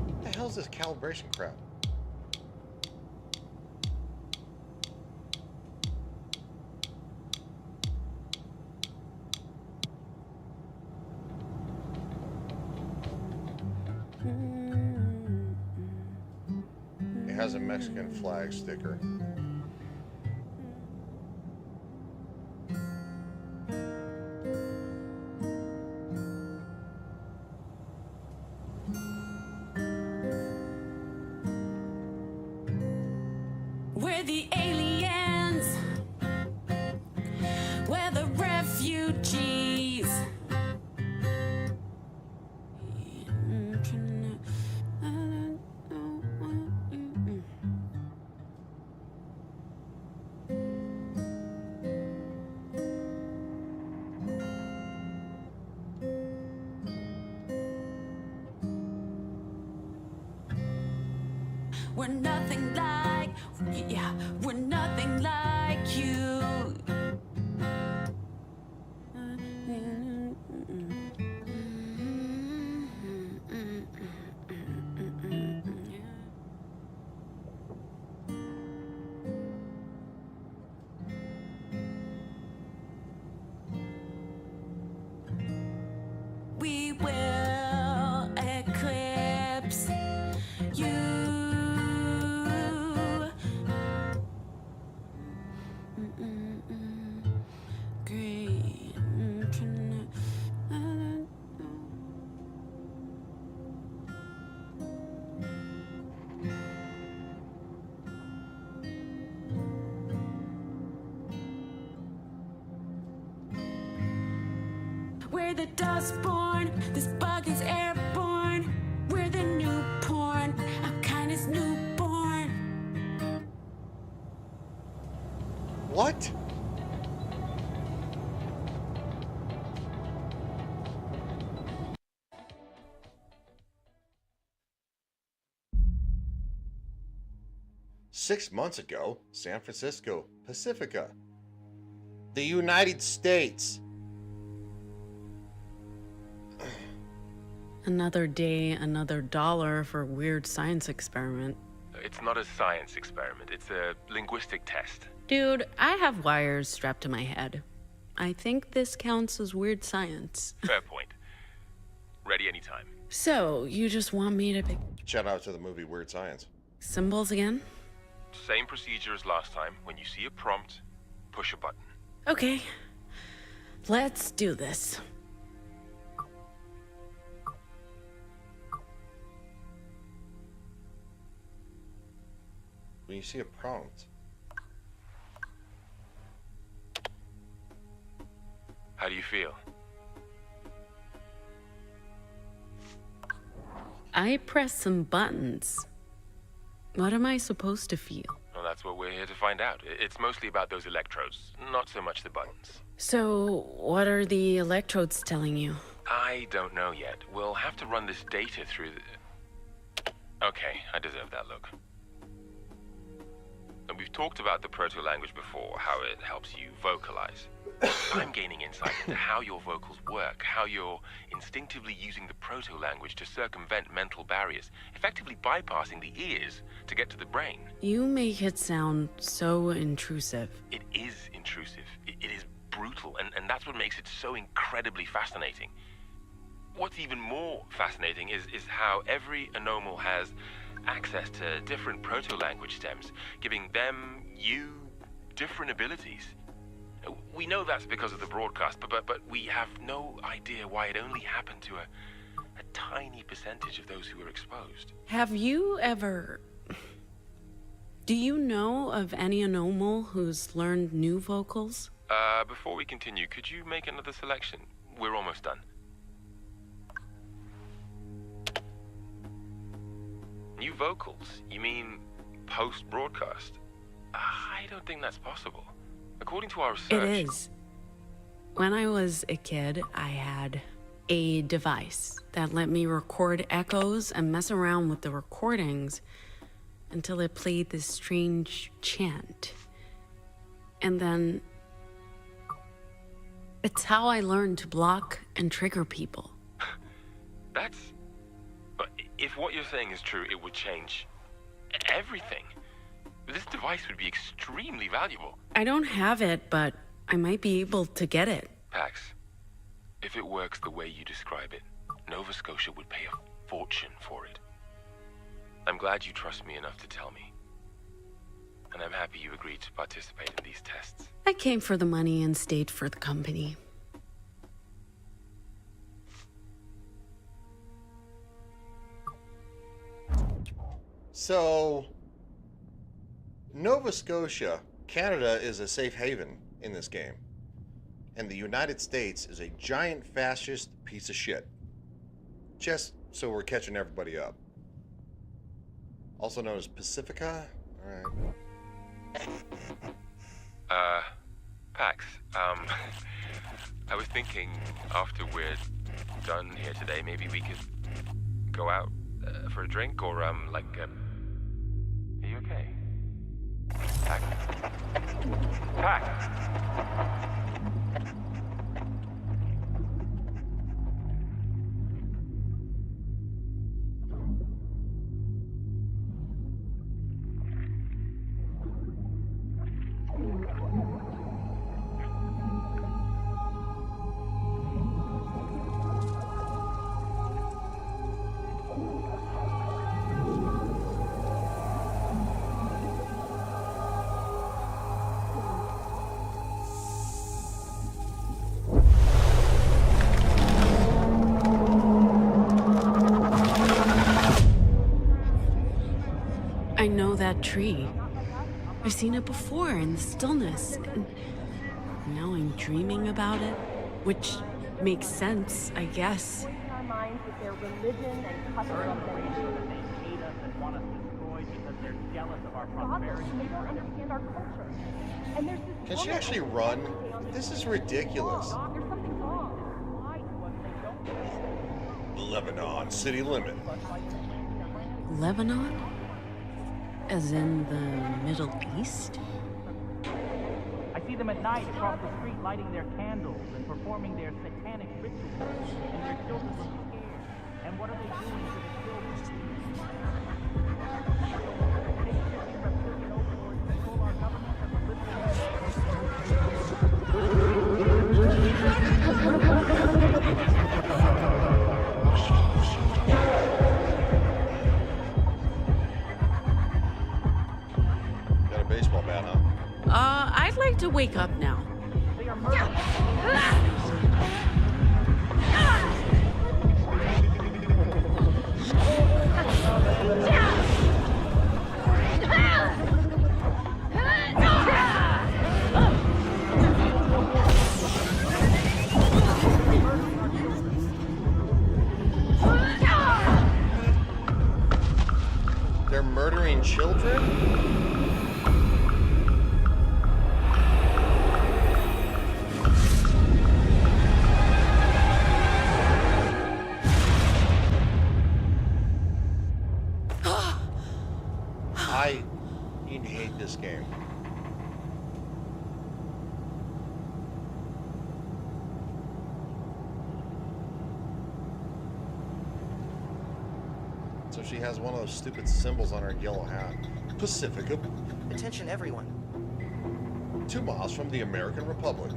What the hell's this calibration crap? It has a Mexican flag sticker. We're the aliens. We're the refugees. We're nothing like, yeah, we're nothing like you. We will eclipse you. Great. We're the Dustborn, this bug is airborne. We're the new porn, our kind is newborn. What? Six months ago, San Francisco, Pacifica. The United States. Another day, another dollar for a weird science experiment. It's not a science experiment, it's a linguistic test. Dude, I have wires strapped to my head. I think this counts as weird science. Fair point. Ready anytime. So, you just want me to pick Shout out to the movie Weird Science. symbols again? Same procedure as last time. When you see a prompt, push a button. Okay. Let's do this. When you see a prompt. How do you feel? I pressed some buttons. What am I supposed to feel? Well, that's what we're here to find out. It's mostly about those electrodes, not so much the buttons. So, what are the electrodes telling you? I don't know yet. We'll have to run this data through the... Okay, I deserve that look. And we've talked about the proto-language before, how it helps you vocalize. I'm gaining insight into how your vocals work, how you're instinctively using the proto-language to circumvent mental barriers, effectively bypassing the ears to get to the brain. You make it sound so intrusive. It is intrusive. It is brutal, and that's what makes it so incredibly fascinating. What's even more fascinating is how every anomal has access to different proto-language stems, giving them, you, different abilities. We know that's because of the broadcast, but we have no idea why it only happened to a tiny percentage of those who were exposed. Have you ever... Do you know of any anomal who's learned new vocals? Before we continue, could you make another selection? We're almost done. New vocals? You mean post-broadcast? I don't think that's possible. According to our research... It is. When I was a kid, I had a device that let me record echoes and mess around with the recordings until it played this strange chant. And then... It's how I learned to block and trigger people. That's... But if what you're saying is true, it would change everything. This device would be extremely valuable. I don't have it, but I might be able to get it. Pax, if it works the way you describe it, Nova Scotia would pay a fortune for it. I'm glad you trust me enough to tell me. And I'm happy you agreed to participate in these tests. I came for the money and stayed for the company. So, Nova Scotia, Canada is a safe haven in this game. And the United States is a giant fascist piece of shit. Just so we're catching everybody up. Also known as Pacifica? Alright. Pax, I was thinking after we're done here today, maybe we could go out for a drink or, okay? Pack. Pack! I know that tree. I've seen it before in the stillness. And now I'm dreaming about it, which makes sense, I guess. Our minds with their religion and customs Pretty sure that they hate us and want us destroyed because they're jealous of our prosperity. and they don't understand our culture. And there's this Can she actually run? This is ridiculous. There's something wrong. Why to us they don't? Lebanon, city limit. Lebanon? As in the Middle East? I see them at night across the street lighting their candles and performing their satanic rituals, and their children look scared. And what are they doing to the children? They shifting reptilian overlords control our government and Got a baseball bat, huh? I'd like to wake up now. they are murdering. They're murdering children? I hate this game. So she has one of those stupid symbols on her yellow hat. Pacifica, Attention, everyone. 2 miles from the American Republic.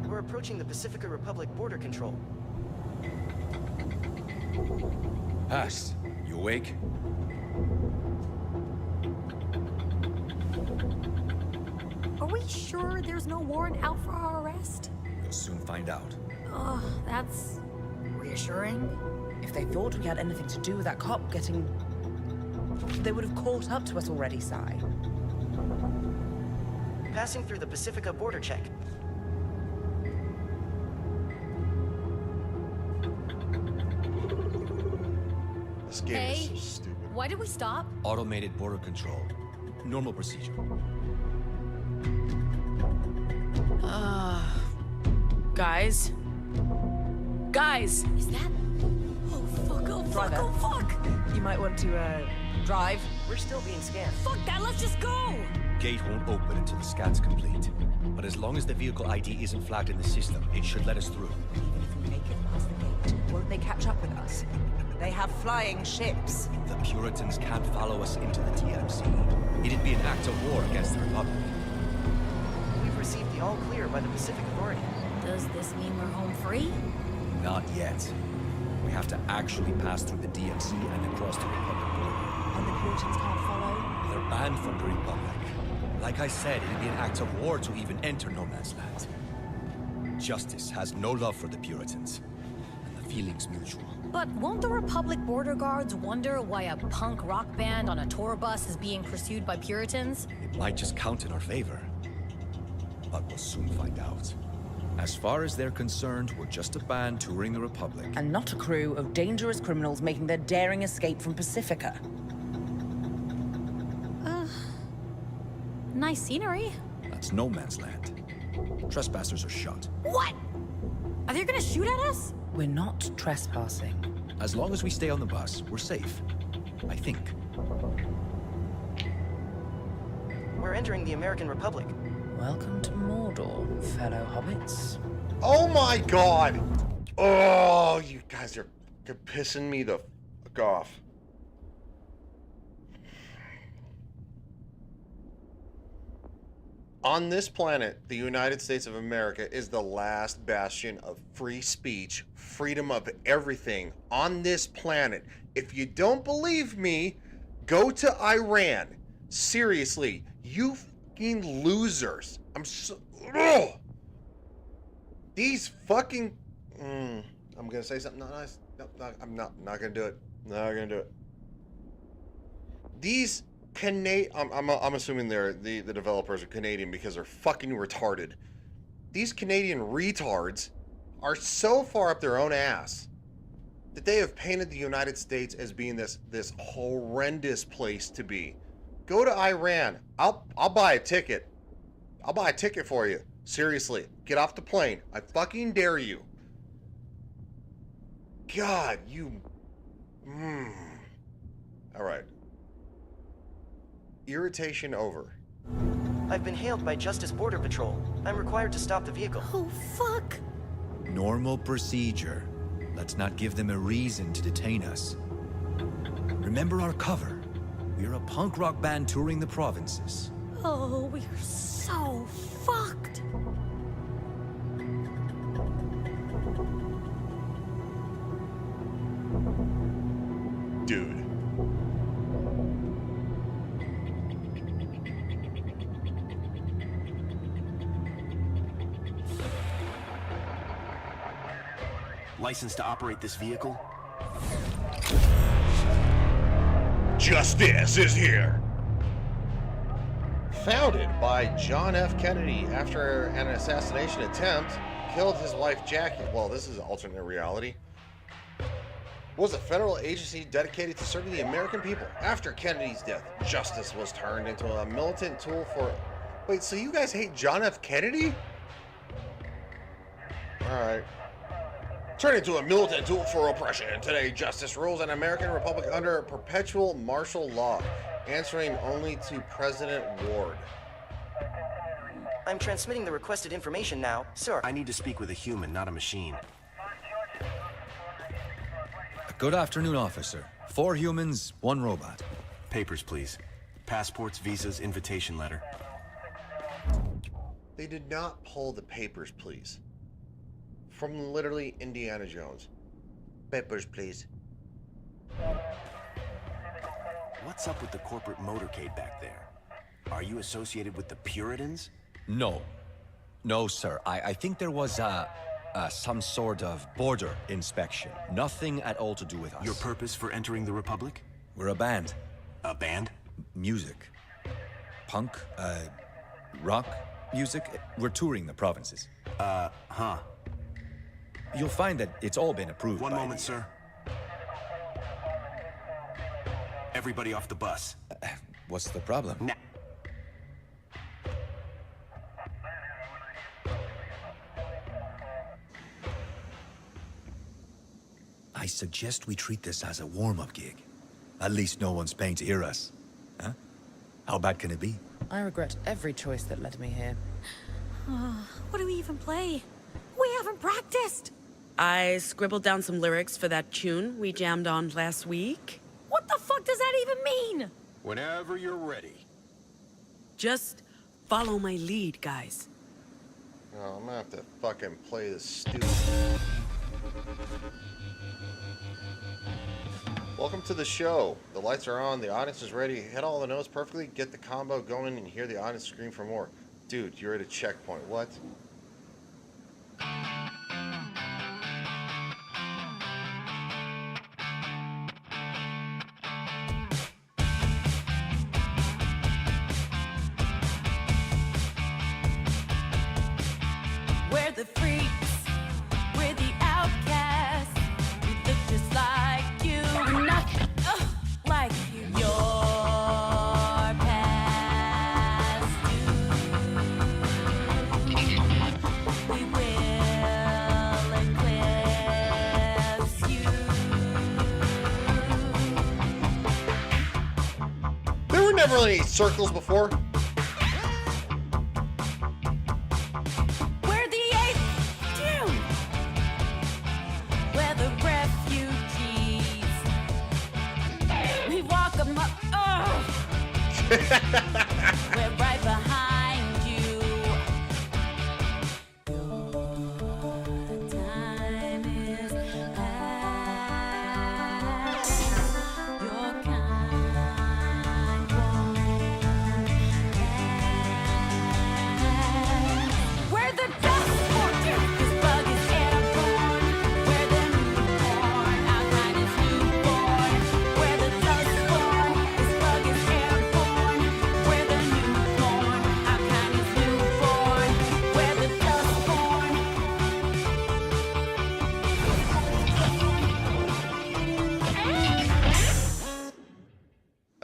We're approaching the Pacifica Republic border control. Hast, you awake? Are we sure there's no warrant out for our arrest? You'll soon find out. Oh, that's reassuring. If they thought we had anything to do with that cop getting... They would have caught up to us already, Sai. Passing through the Pacifica border check. This game Hey. is so stupid. Why did we stop? Automated border control. Normal procedure. Guys? Guys! Is that? Oh fuck! Oh fuck! Driver. Oh fuck! You might want to, drive. We're still being scanned. Fuck that! Let's just go. Gate won't open until the scan's complete. But as long as the vehicle ID isn't flagged in the system, it should let us through. Even if we make it past the gate, won't they catch up with us? They have flying ships. The Puritans can't follow us into the DMC. It'd be an act of war against the Republic. We've received the all clear by the Pacific Authority. Does this mean we're home free? Not yet. We have to actually pass through the DMC and across the Republic border. And the Puritans can't follow. They're banned from the Republic. Like I said, it'd be an act of war to even enter no man's land. Justice has no love for the Puritans, and the feeling's mutual. But won't the Republic border guards wonder why a punk rock band on a tour bus is being pursued by Puritans? It might just count in our favor. But we'll soon find out. As far as they're concerned, we're just a band touring the Republic. And not a crew of dangerous criminals making their daring escape from Pacifica. Nice scenery. That's no man's land. Trespassers are shot. What? Are they gonna shoot at us? We're not trespassing. As long as we stay on the bus, we're safe. I think. We're entering the American Republic. Welcome to Mordor, fellow hobbits. Oh my god! Oh, you guys are pissing me the fuck off. On this planet, the United States of America is the last bastion of free speech, freedom of everything on this planet. If you don't believe me, go to Iran. Seriously, you fucking losers. I'm so... Ugh. These fucking... I'm gonna say something not nice. No, I'm not gonna do it. Not gonna do it. These... I'm assuming the developers are Canadian because they're fucking retarded. These Canadian retards are so far up their own ass that they have painted the United States as being this horrendous place to be. Go to Iran. I'll buy a ticket. I'll buy a ticket for you. Seriously, get off the plane. I fucking dare you. God, you... All right. Irritation over. I've been hailed by Justice Border Patrol. I'm required to stop the vehicle. Oh, fuck! Normal procedure. Let's not give them a reason to detain us. Remember our cover. We're a punk rock band touring the provinces. Oh, we're so fucked. Dude. License to operate this vehicle? Justice is here. Founded by John F. Kennedy after an assassination attempt, killed his wife Jackie. Well, this is alternate reality. Was a federal agency dedicated to serving the American people. After Kennedy's death, justice was turned into a militant tool for... Wait, so you guys hate John F. Kennedy? Alright. Turned into a militant tool for oppression. Today, justice rules an American republic under perpetual martial law, answering only to President Ward. I'm transmitting the requested information now, sir. I need to speak with a human, not a machine. Good afternoon, officer. 4 humans, 1 robot. Papers, please. Passports, visas, invitation letter. They did not pull the papers, please. From literally Indiana Jones. Papers, please. What's up with the corporate motorcade back there? Are you associated with the Puritans? No. No, sir. I think there was some sort of border inspection. Nothing at all to do with us. Your purpose for entering the Republic? We're a band. A band? Music. Punk, rock music. We're touring the provinces. Huh. You'll find that it's all been approved. One moment, sir. Everybody off the bus. What's the problem? Now. I suggest we treat this as a warm-up gig. At least no one's paying to hear us. Huh? How bad can it be? I regret every choice that led me here. What do we even play? We haven't practiced! I scribbled down some lyrics for that tune we jammed on last week. What the fuck does that even mean? Whenever you're ready. Just follow my lead, guys. Oh, I'm gonna have to fucking play this stupid. Welcome to the show. The lights are on, the audience is ready. Hit all the notes perfectly, get the combo going, and hear the audience scream for more. Dude, you're at a checkpoint. What? We're the freaks, we're the outcasts. We look just like you, not like you. Your past due. remember any circles before? We're the 8th June. We're the refugees. We walk 'em up. Oh. We're right behind you. Your time is past. Your kind won't last. We're the Dustborn. This bug is airborne. We're the newborn. Our kind is newborn. We're the Dustborn. This bug is airborne. We're the newborn. Our kind is newborn. We're the Dustborn.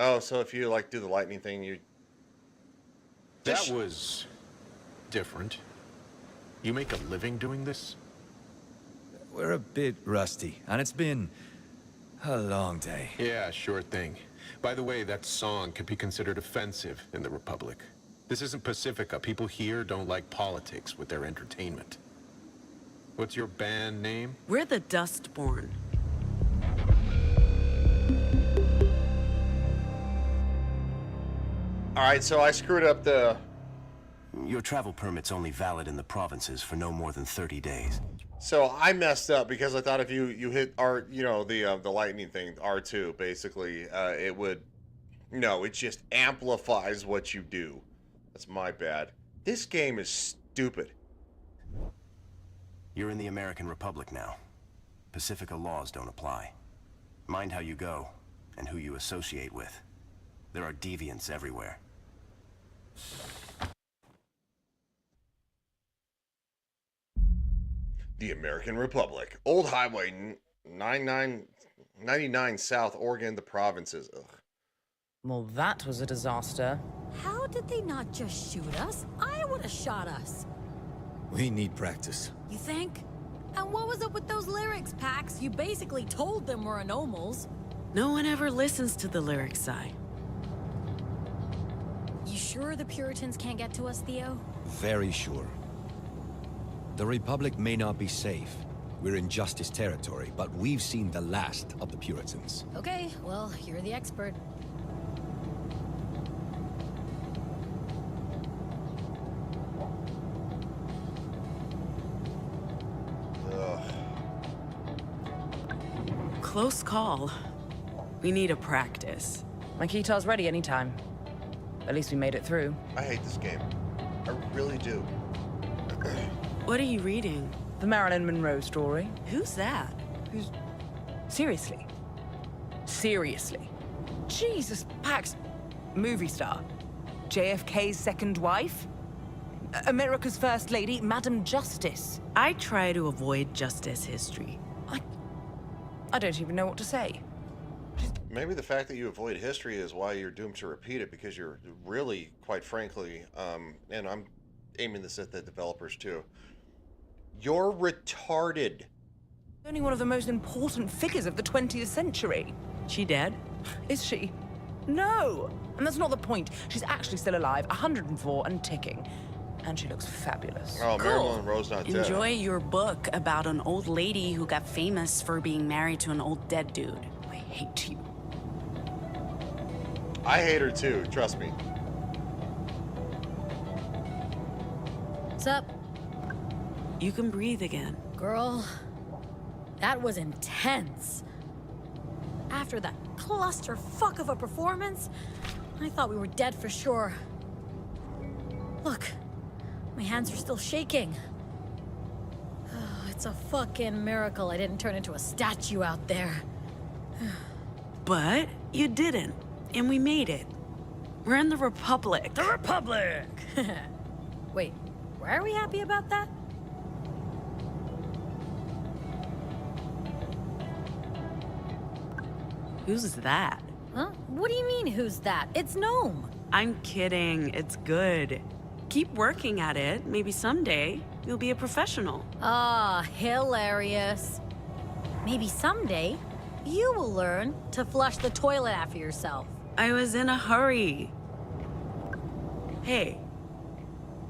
Oh, so if you like do the lightning thing, you. That was different. You make a living doing this? We're a bit rusty, and it's been a long day. Yeah, sure thing. By the way, that song could be considered offensive in the Republic. This isn't Pacifica. People here don't like politics with their entertainment. What's your band name? We're the Dustborn. All right, so I screwed up the. Your travel permit's only valid in the provinces for no more than 30 days. So I messed up because I thought if you hit R, the lightning thing, R2, basically, it would. No, it just amplifies what you do. That's my bad. This game is stupid. You're in the American Republic now. Pacifica laws don't apply. Mind how you go, and who you associate with. There are deviants everywhere. The American Republic. Old Highway 99 South, Oregon, the provinces. Ugh. Well, that was a disaster. How did they not just shoot us? I would have shot us. We need practice. You think? And what was up with those lyrics, Pax? You basically told them we're anomals. No one ever listens to the lyrics, Si. You sure the Puritans can't get to us, Theo? Very sure. The Republic may not be safe. We're in Justice territory, but we've seen the last of the Puritans. Okay, well, you're the expert. Ugh. Close call. We need a practice. My guitar's ready anytime. At least we made it through. I hate this game. I really do. What are you reading? The Marilyn Monroe story. Who's that? Who's... Seriously? Seriously? Jesus, Pax. Movie star. JFK's second wife? America's first lady, Madam Justice. I try to avoid Justice history. I don't even know what to say. Maybe the fact that you avoid history is why you're doomed to repeat it, because you're really, quite frankly, and I'm aiming this at the developers too, you're retarded. Only one of the most important figures of the 20th century. She dead? Is she? No! And that's not the point. She's actually still alive, 104 and ticking. And she looks fabulous. Oh, Marilyn Monroe's not dead. Enjoy your book about an old lady who got famous for being married to an old dead dude. I hate you. I hate her too, trust me. What's up? You can breathe again. Girl, that was intense. After that clusterfuck of a performance, I thought we were dead for sure. Look, my hands are still shaking. Oh, it's a fucking miracle I didn't turn into a statue out there. But you didn't, and we made it. We're in the Republic. The Republic! Wait, why are we happy about that? Who's that? Huh? What do you mean, who's that? It's Gnome. I'm kidding. It's good. Keep working at it. Maybe someday you'll be a professional. Ah, hilarious. Maybe someday you will learn to flush the toilet after yourself. I was in a hurry. Hey,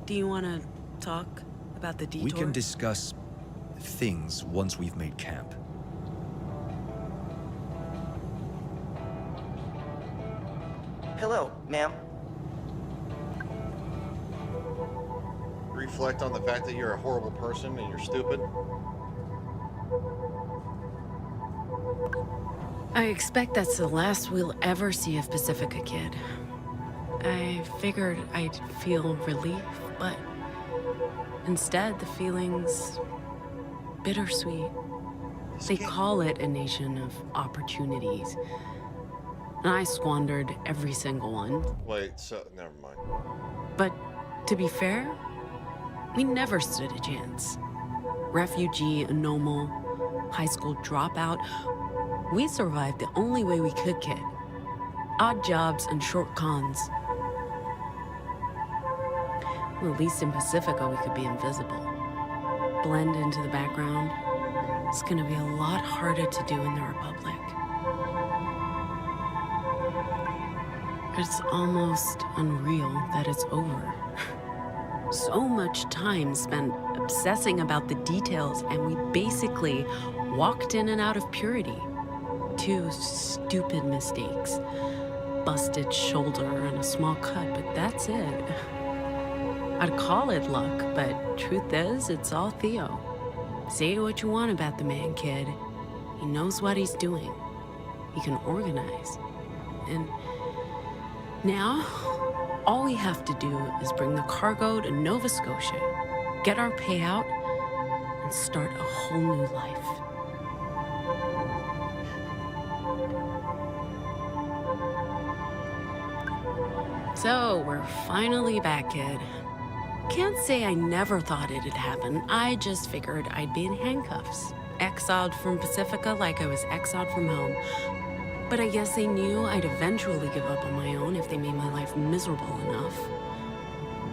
do you want to talk about the detour? We can discuss things once we've made camp. Hello, ma'am. Reflect on the fact that you're a horrible person and you're stupid. I expect that's the last we'll ever see of Pacifica, kid. I figured I'd feel relief, but instead the feeling's bittersweet. They call it a nation of opportunities. And I squandered every single one. Wait, so never mind. But to be fair, we never stood a chance. Refugee, a normal, high school dropout. We survived the only way we could, kid. Odd jobs and short cons. Well, at least in Pacifica, we could be invisible. Blend into the background. It's gonna be a lot harder to do in the Republic. It's almost unreal that it's over. So much time spent obsessing about the details, and we basically walked in and out of purity. 2 stupid mistakes. Busted shoulder and a small cut, but that's it. I'd call it luck, but truth is, it's all Theo. Say what you want about the man, kid. He knows what he's doing. He can organize. And now, all we have to do is bring the cargo to Nova Scotia, get our payout, and start a whole new life. So, we're finally back, kid. Can't say I never thought it'd happen. I just figured I'd be in handcuffs. Exiled from Pacifica like I was exiled from home. But I guess they knew I'd eventually give up on my own if they made my life miserable enough.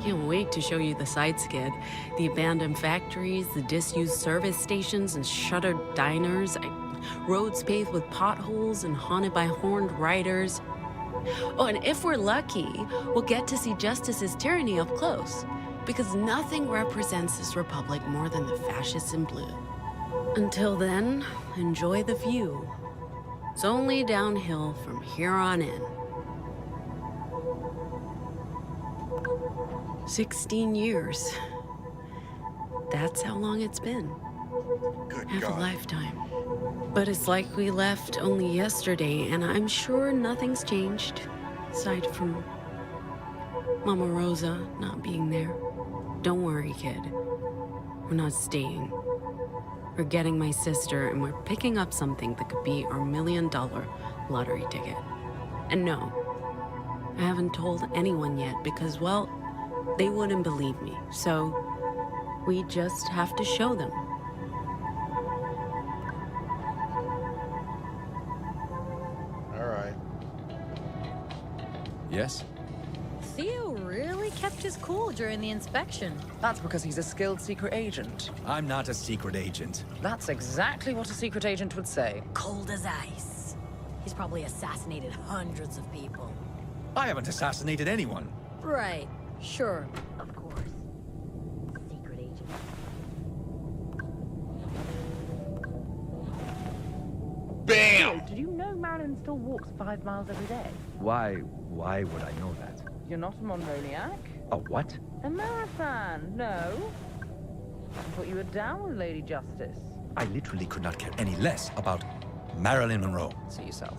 Can't wait to show you the sights, kid. The abandoned factories, the disused service stations and shuttered diners, roads paved with potholes and haunted by horned riders. Oh, and if we're lucky, we'll get to see Justice's tyranny up close. Because nothing represents this republic more than the fascists in blue. Until then, enjoy the view. It's only downhill from here on in. 16 years. That's how long it's been. Good Half God. a lifetime. But it's like we left only yesterday, and I'm sure nothing's changed. Aside from Mama Rosa not being there. Don't worry, kid. We're not staying. We're getting my sister, and we're picking up something that could be our $1 million lottery ticket. And no, I haven't told anyone yet because, well, they wouldn't believe me. So we just have to show them. All right. Yes? Theo really kept his cool during the inspection. That's because he's a skilled secret agent. I'm not a secret agent. That's exactly what a secret agent would say. Cold as ice. He's probably assassinated hundreds of people. I haven't assassinated anyone. Right. Sure. Of course. Secret agent. Bam! Did you know Marilyn still walks 5 miles every day? Why would I know that? You're not a Monroniac? A what? A marathon, no? I thought you were down with Lady Justice. I literally could not care any less about Marilyn Monroe. See yourself.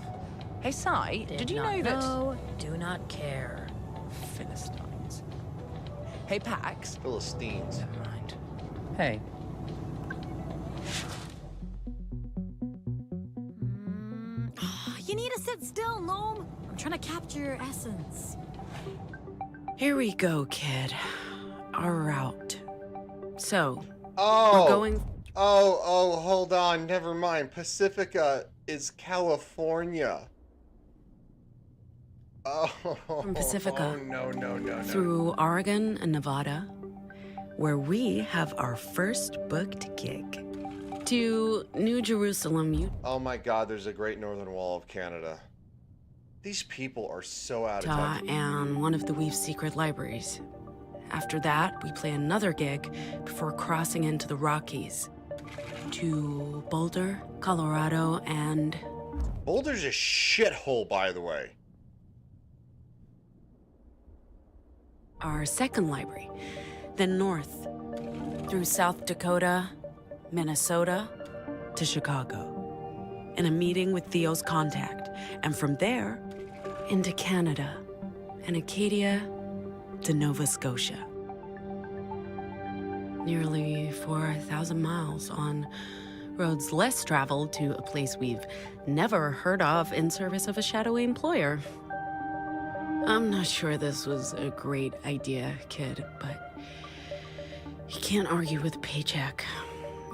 Hey, Sai, did you know that... No, do not care. Philistines. Hey, Pax. Philistines. Never mind. Hey. You need to sit still, Gnome. I'm trying to capture your essence. Here we go, kid. Our route. So, Oh. we're going... Oh, hold on. Never mind. Pacifica is California. Oh. From Pacifica. Oh, no. Through Oregon and Nevada, where we have our first booked gig. To New Jerusalem, Oh my God, there's a Great Northern Wall of Canada. These people are so out of Ta touch. and one of the Weave's secret libraries. After that, we play another gig before crossing into the Rockies to Boulder, Colorado, and Boulder's a shithole, by the way. our second library, then north through South Dakota, Minnesota, to Chicago, in a meeting with Theo's contact, and from there into Canada and Acadia to Nova Scotia. Nearly 4,000 miles on roads less traveled to a place we've never heard of in service of a shadowy employer. I'm not sure this was a great idea, kid, but you can't argue with a paycheck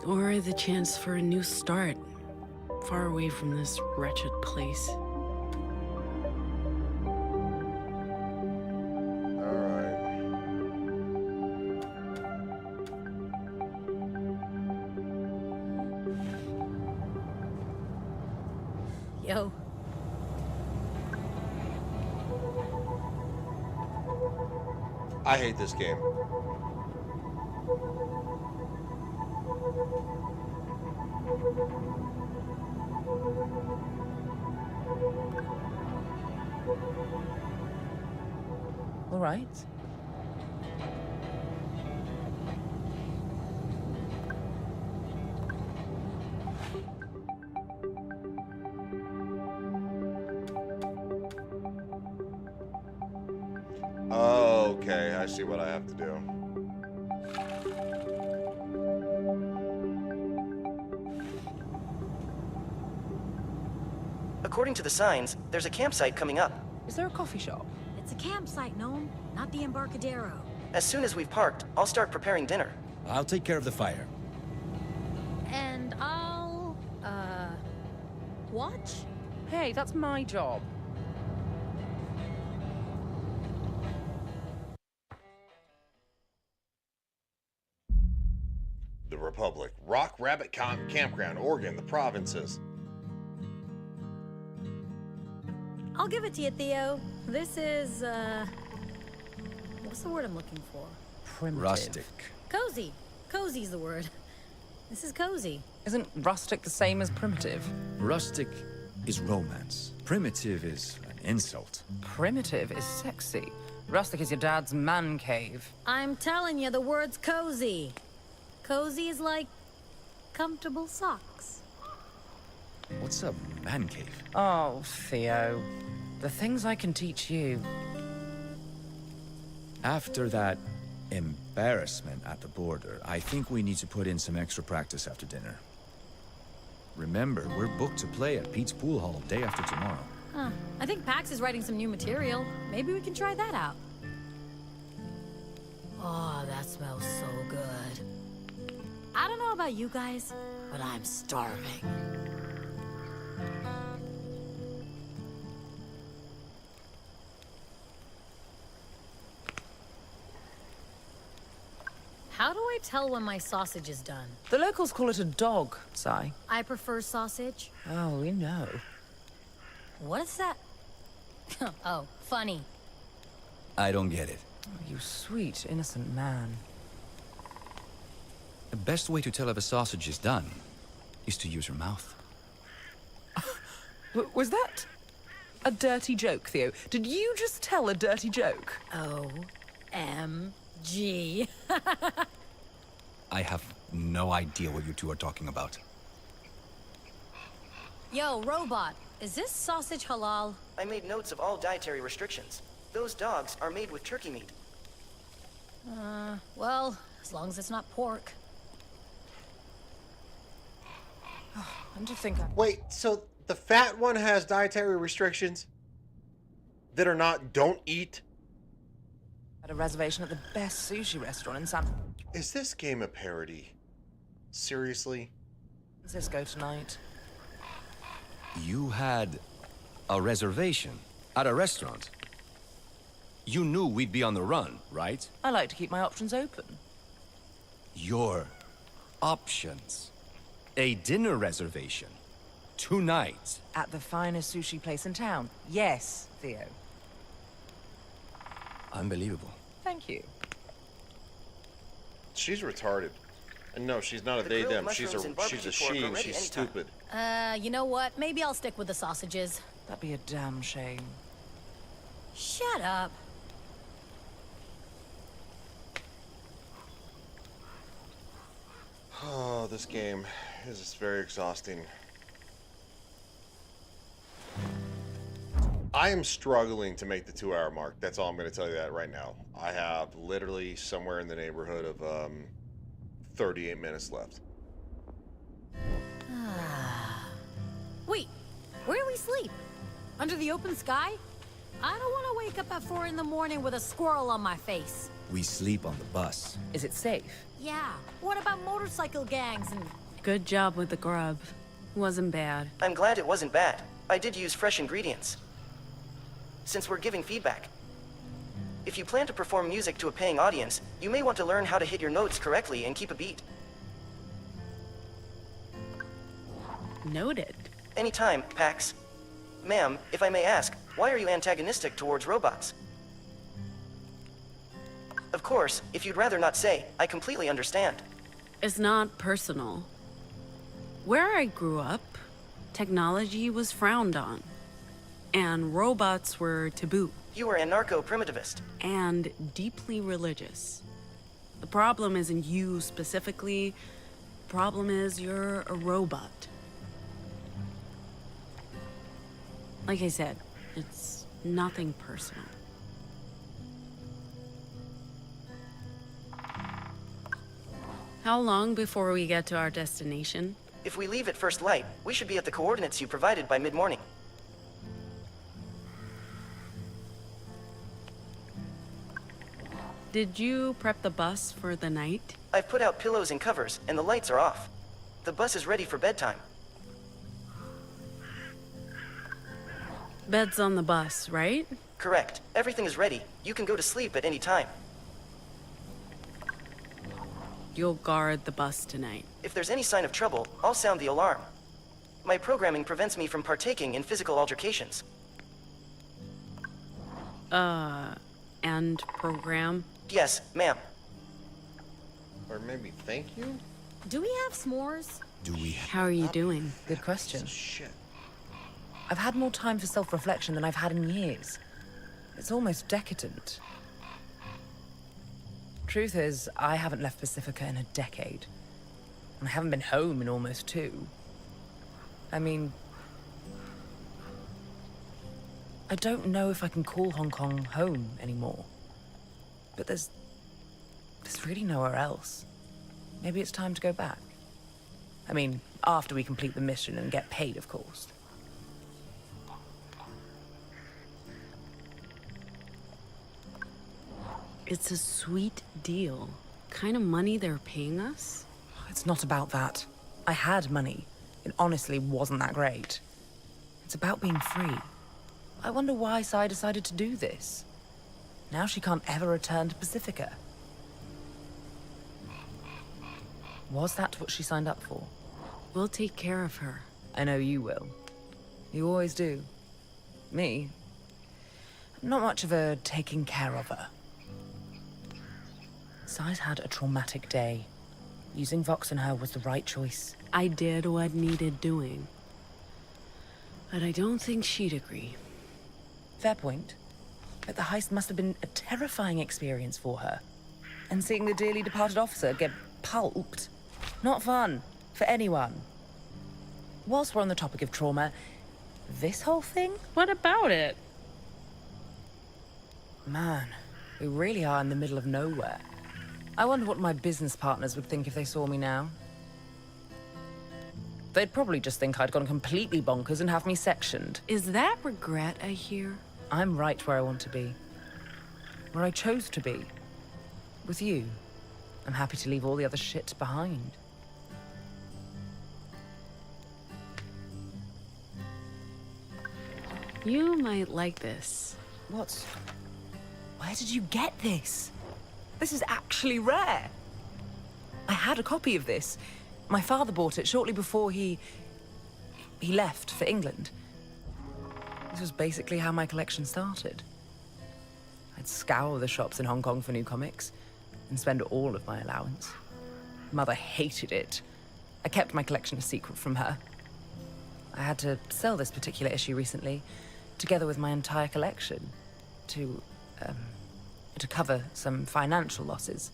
or the chance for a new start, far away from this wretched place. Yo. I hate this game. All right. Okay, I see what I have to do. According to the signs, there's a campsite coming up. Is there a coffee shop? It's a campsite, Gnome, not the Embarcadero. As soon as we've parked, I'll start preparing dinner. I'll take care of the fire. And I'll, watch? Hey, that's my job. The Republic. Rock Rabbit Campground, Oregon, the provinces. I'll give it to you, Theo. This is, what's the word I'm looking for? Primitive. Rustic. Cozy. Cozy's the word. This is cozy. Isn't rustic the same as primitive? Rustic is romance. Primitive is an insult. Primitive is sexy. Rustic is your dad's man cave. I'm telling you, the word's cozy. Cozy is like comfortable socks. What's a man cave? Oh, Theo. The things I can teach you. After that embarrassment at the border, I think we need to put in some extra practice after dinner. Remember, we're booked to play at Pete's Pool Hall day after tomorrow. Huh. I think Pax is writing some new material. Maybe we can try that out. Oh, that smells so good. I don't know about you guys, but I'm starving. How do I tell when my sausage is done? The locals call it a dog, Si. I prefer sausage. Oh, we know. What is that? Oh, funny. I don't get it. Oh, you sweet, innocent man. The best way to tell if a sausage is done is to use your mouth. Was that a dirty joke, Theo? Did you just tell a dirty joke? OMG. I have no idea what you two are talking about. Yo, robot, is this sausage halal? I made notes of all dietary restrictions. Those dogs are made with turkey meat. Well, as long as it's not pork. And to think Wait, so the fat one has dietary restrictions that are not don't eat? I had a reservation at the best sushi restaurant in San Is this game a parody? Seriously? Francisco tonight. You had a reservation at a restaurant. You knew we'd be on the run, right? I like to keep my options open. Your options. A dinner reservation. Tonight. At the finest sushi place in town. Yes, Theo. Unbelievable. Thank you. She's retarded. And no, she's not a The they grilled them. She's mushrooms and a she's a barbecue pork she are and ready she's anytime. stupid. You know what? Maybe I'll stick with the sausages. That'd be a damn shame. Shut up. Oh, this game is just very exhausting. I am struggling to make the 2-hour mark. That's all I'm going to tell you that right now. I have literally somewhere in the neighborhood of 38 minutes left. Wait, where do we sleep? Under the open sky? I don't want to wake up at 4 in the morning with a squirrel on my face. We sleep on the bus. Is it safe? Yeah, what about motorcycle gangs and... Good job with the grub. Wasn't bad. I'm glad it wasn't bad. I did use fresh ingredients. Since we're giving feedback. If you plan to perform music to a paying audience, you may want to learn how to hit your notes correctly and keep a beat. Noted. Anytime, Pax. Ma'am, if I may ask, why are you antagonistic towards robots? Of course, if you'd rather not say, I completely understand. It's not personal. Where I grew up, technology was frowned on, and robots were taboo. You are anarcho-primitivist. And deeply religious. The problem isn't you specifically. The problem is you're a robot. Like I said, it's nothing personal. How long before we get to our destination? If we leave at first light, we should be at the coordinates you provided by mid-morning. Did you prep the bus for the night? I've put out pillows and covers, and the lights are off. The bus is ready for bedtime. Bed's on the bus, right? Correct. Everything is ready. You can go to sleep at any time. You'll guard the bus tonight. If there's any sign of trouble, I'll sound the alarm. My programming prevents me from partaking in physical altercations. And program? Yes, ma'am. Or maybe thank you? Do we have s'mores? Do we? How are you doing? Good question. Shit. I've had more time for self-reflection than I've had in years. It's almost decadent. Truth is, I haven't left Pacifica in a decade. And I haven't been home in almost 2. I mean... I don't know if I can call Hong Kong home anymore. But there's really nowhere else. Maybe it's time to go back. I mean, after we complete the mission and get paid, of course. It's a sweet deal. Kind of money they're paying us? It's not about that. I had money. It honestly wasn't that great. It's about being free. I wonder why Sai decided to do this. Now she can't ever return to Pacifica. Was that what she signed up for? We'll take care of her. I know you will. You always do. Me? Not much of a taking care of her. Sai's had a traumatic day. Using Vox and her was the right choice. I did what needed doing. But I don't think she'd agree. Fair point. But the heist must have been a terrifying experience for her. And seeing the dearly departed officer get pulped. Not fun. For anyone. Whilst we're on the topic of trauma, this whole thing? What about it? Man, we really are in the middle of nowhere. I wonder what my business partners would think if they saw me now. They'd probably just think I'd gone completely bonkers and have me sectioned. Is that regret I hear? I'm right where I want to be. Where I chose to be. With you. I'm happy to leave all the other shit behind. You might like this. What? Where did you get this? This is actually rare. I had a copy of this. My father bought it shortly before he he left for England. This was basically how my collection started. I'd scour the shops in Hong Kong for new comics and spend all of my allowance. Mother hated it. I kept my collection a secret from her. I had to sell this particular issue recently, together with my entire collection, to cover some financial losses.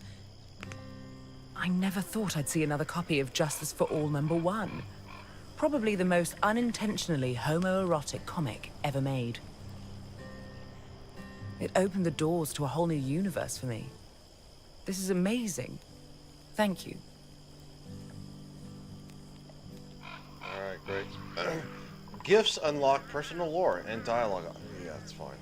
I never thought I'd see another copy of Justice for All #1. Probably the most unintentionally homoerotic comic ever made. It opened the doors to a whole new universe for me. This is amazing. Thank you. Alright, great. Gifts unlock personal lore and dialogue. Yeah, that's fine.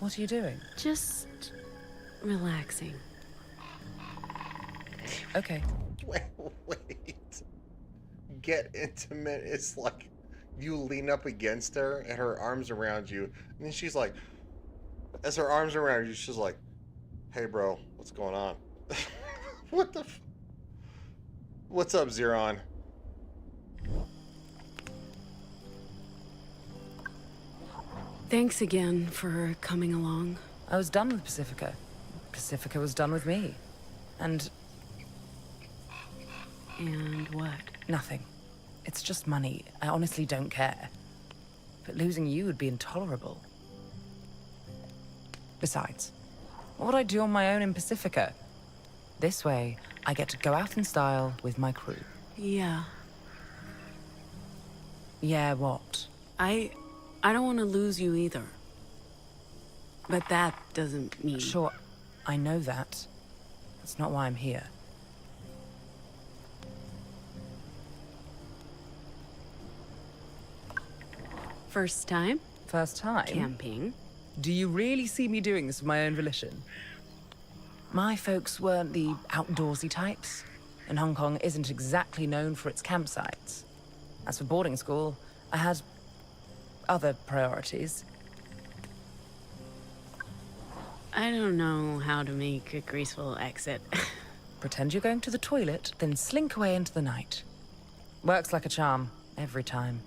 What are you doing? Just relaxing. Okay. Wait. Get intimate. It's like you lean up against her and her arms around you. And then she's like, as her arms around you, she's like, hey bro, what's going on? What the What's up, Zeron? Thanks again for coming along. I was done with Pacifica. Pacifica was done with me. And what? Nothing. It's just money. I honestly don't care. But losing you would be intolerable. Besides, what would I do on my own in Pacifica? This way, I get to go out in style with my crew. Yeah. Yeah, what? I don't want to lose you either. But that doesn't mean... Sure, I know that. That's not why I'm here. First time? First time? Camping. Do you really see me doing this of my own volition? My folks weren't the outdoorsy types, and Hong Kong isn't exactly known for its campsites. As for boarding school, I had other priorities. I don't know how to make a graceful exit. Pretend you're going to the toilet, then slink away into the night. Works like a charm, every time.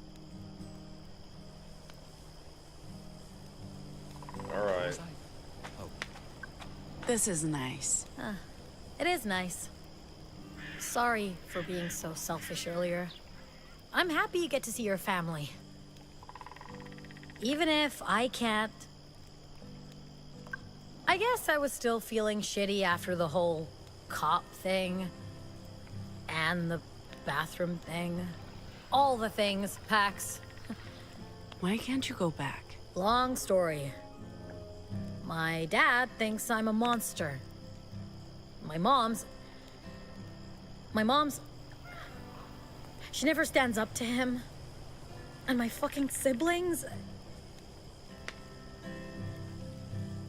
Alright. This is nice. It is nice. Sorry for being so selfish earlier. I'm happy you get to see your family. Even if I can't... I guess I was still feeling shitty after the whole cop thing. And the bathroom thing. All the things, Pax. Why can't you go back? Long story. My dad thinks I'm a monster. My mom's... She never stands up to him. And my fucking siblings...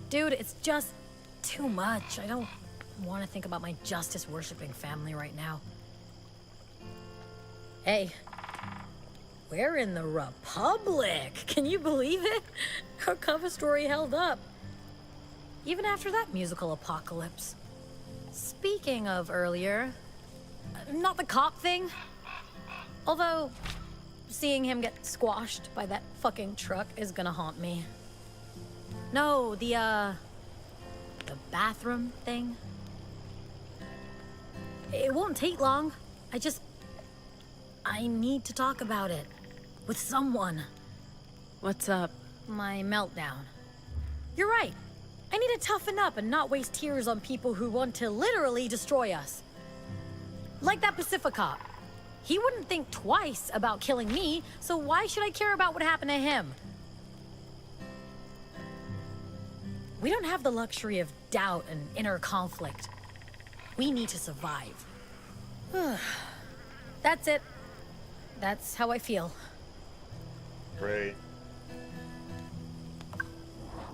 Dude, it's just too much. I don't want to think about my justice-worshipping family right now. Hey, we're in the Republic. Can you believe it? Our cover story held up. Even after that musical apocalypse. Speaking of earlier, not the cop thing. Although, seeing him get squashed by that fucking truck is gonna haunt me. No, the bathroom thing. It won't take long. I need to talk about it. With someone. What's up? My meltdown. You're right. I need to toughen up and not waste tears on people who want to literally destroy us. Like that Pacific cop. He wouldn't think twice about killing me, so why should I care about what happened to him? We don't have the luxury of doubt and inner conflict. We need to survive. That's it. That's how I feel. Great.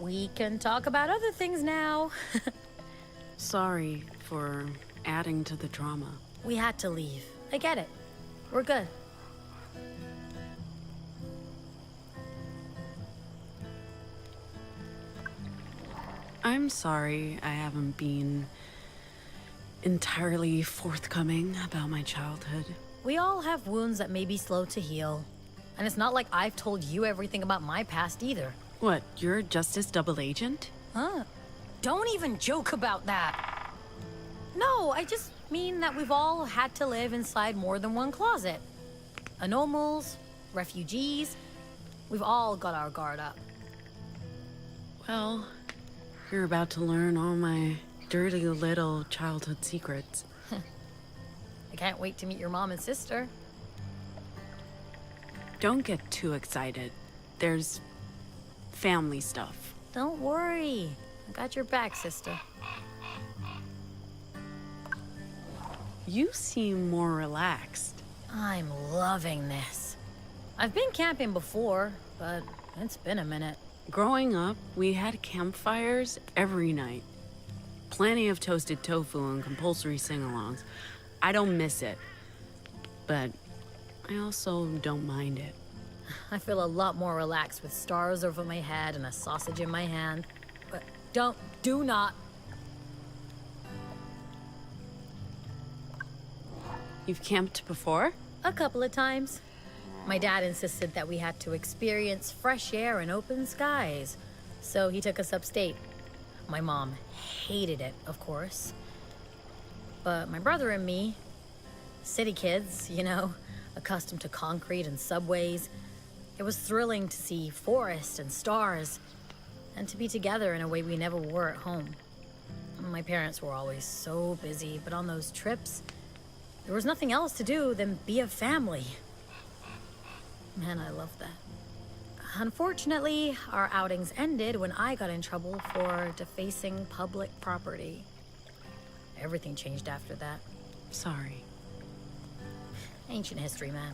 We can talk about other things now. Sorry for adding to the drama. We had to leave. I get it. We're good. I'm sorry I haven't been entirely forthcoming about my childhood. We all have wounds that may be slow to heal. And it's not like I've told you everything about my past either. What, you're a Justice double agent? Huh? Don't even joke about that. No, I just mean that we've all had to live inside more than one closet. Anomals, refugees, we've all got our guard up. Well, you're about to learn all my dirty little childhood secrets. I can't wait to meet your mom and sister. Don't get too excited. There's family stuff. Don't worry. I got your back, sister. You seem more relaxed. I'm loving this. I've been camping before, but it's been a minute. Growing up, we had campfires every night. Plenty of toasted tofu and compulsory sing-alongs. I don't miss it, but I also don't mind it. I feel a lot more relaxed with stars over my head and a sausage in my hand. But do not. You've camped before? A couple of times. My dad insisted that we had to experience fresh air and open skies, so he took us upstate. My mom hated it, of course. But my brother and me, city kids, you know, accustomed to concrete and subways, it was thrilling to see forests and stars, and to be together in a way we never were at home. My parents were always so busy, but on those trips, there was nothing else to do than be a family. Man, I love that. Unfortunately, our outings ended when I got in trouble for defacing public property. Everything changed after that. Sorry. Ancient history, man.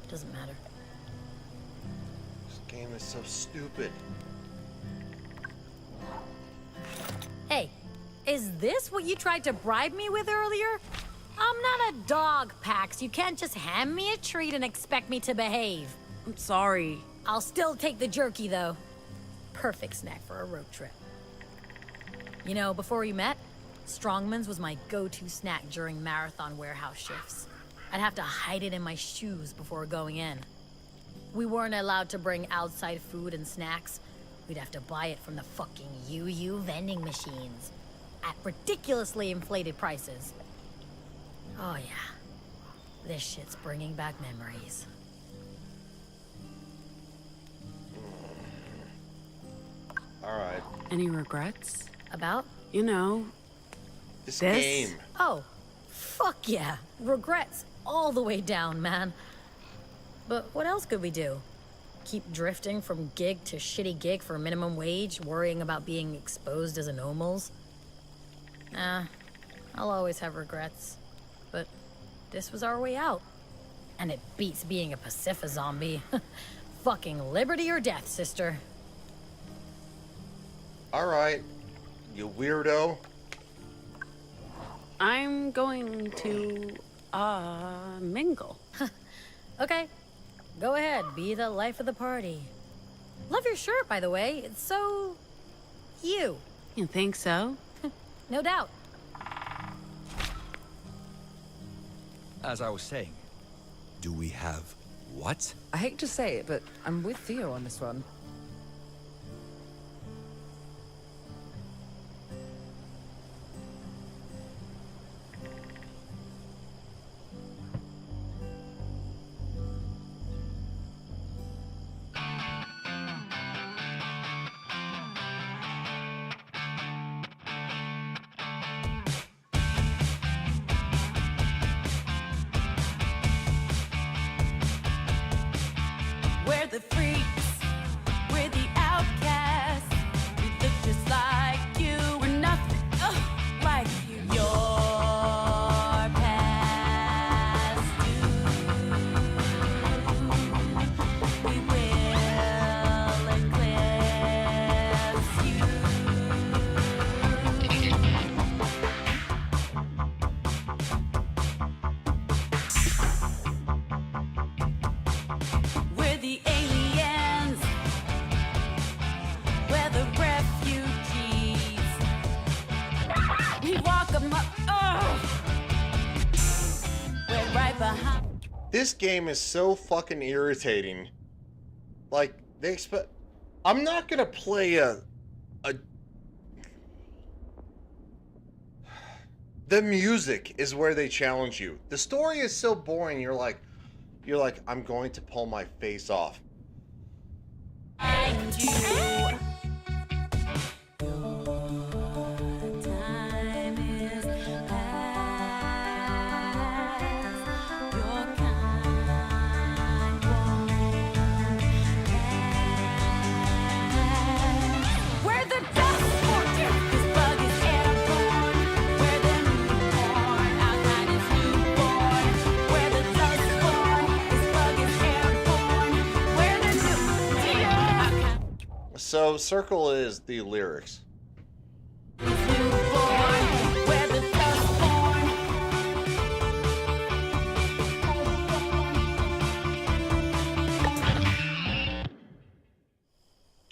Doesn't matter. This game is so stupid. Hey, is this what you tried to bribe me with earlier? I'm not a dog, Pax. You can't just hand me a treat and expect me to behave. I'm sorry. I'll still take the jerky, though. Perfect snack for a road trip. You know, before we met, Strongman's was my go-to snack during marathon warehouse shifts. I'd have to hide it in my shoes before going in. We weren't allowed to bring outside food and snacks. We'd have to buy it from the fucking UU vending machines at ridiculously inflated prices. Oh yeah, this shit's bringing back memories. All right. Any regrets? About? You know, This this game. Oh, fuck yeah. Regrets all the way down, man. But what else could we do? Keep drifting from gig to shitty gig for minimum wage, worrying about being exposed as anomals? Nah, I'll always have regrets. But this was our way out. And it beats being a Pacifa zombie. Fucking liberty or death, sister. All right, you weirdo. I'm going to, mingle. Okay, go ahead, be the life of the party. Love your shirt, by the way. It's so... you. You think so? No doubt. As I was saying, do we have what? I hate to say it, but I'm with Theo on this one. We're the freaks. This game is so fucking irritating. Like, they expect... I'm not gonna play a... The music is where they challenge you. The story is so boring, you're like, I'm going to pull my face off. And you. Where the Dustborn, this bug is airborne. Where the newborn, our kind is newborn. Where the Dustborn, this bug is airborne. Where the new So, Circle is the lyrics. Where the Dustborn.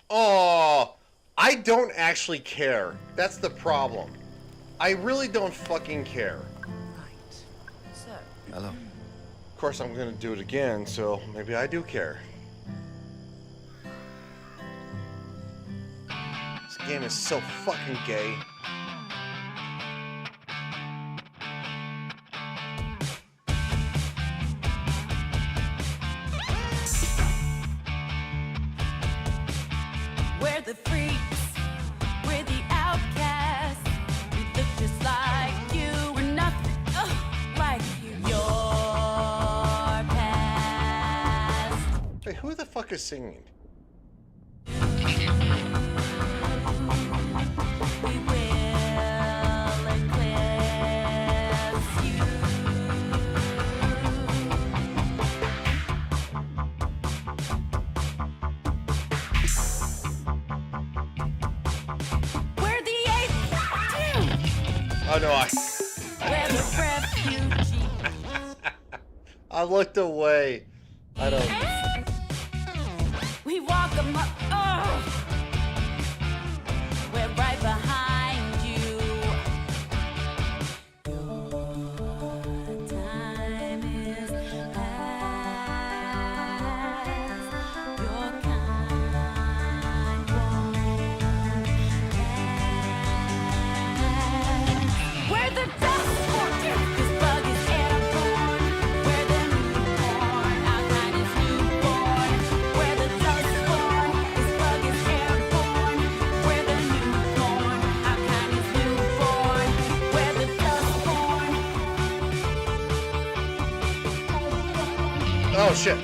Oh, I don't actually care. That's the problem. I really don't fucking care. Right. So, Hello. Of course, I'm gonna do it again, so maybe I do care. This game is so fucking gay. We're the freaks, we're the outcasts. We look just like you, we're nothing like you. Your past. Hey, who the fuck is singing? We will eclipse you. We're the eighth. Oh no, We're the refugee. I looked away. I don't. We walk amok. Oh. We're right behind you. Your time is past. Your kind won't last. We're the Dustborn. This bug is airborne. We're the newborn. Our kind is newborn. We're the Dustborn. This bug is airborne. We're the newborn. Our kind is newborn. We're the Dustborn. Oh shit.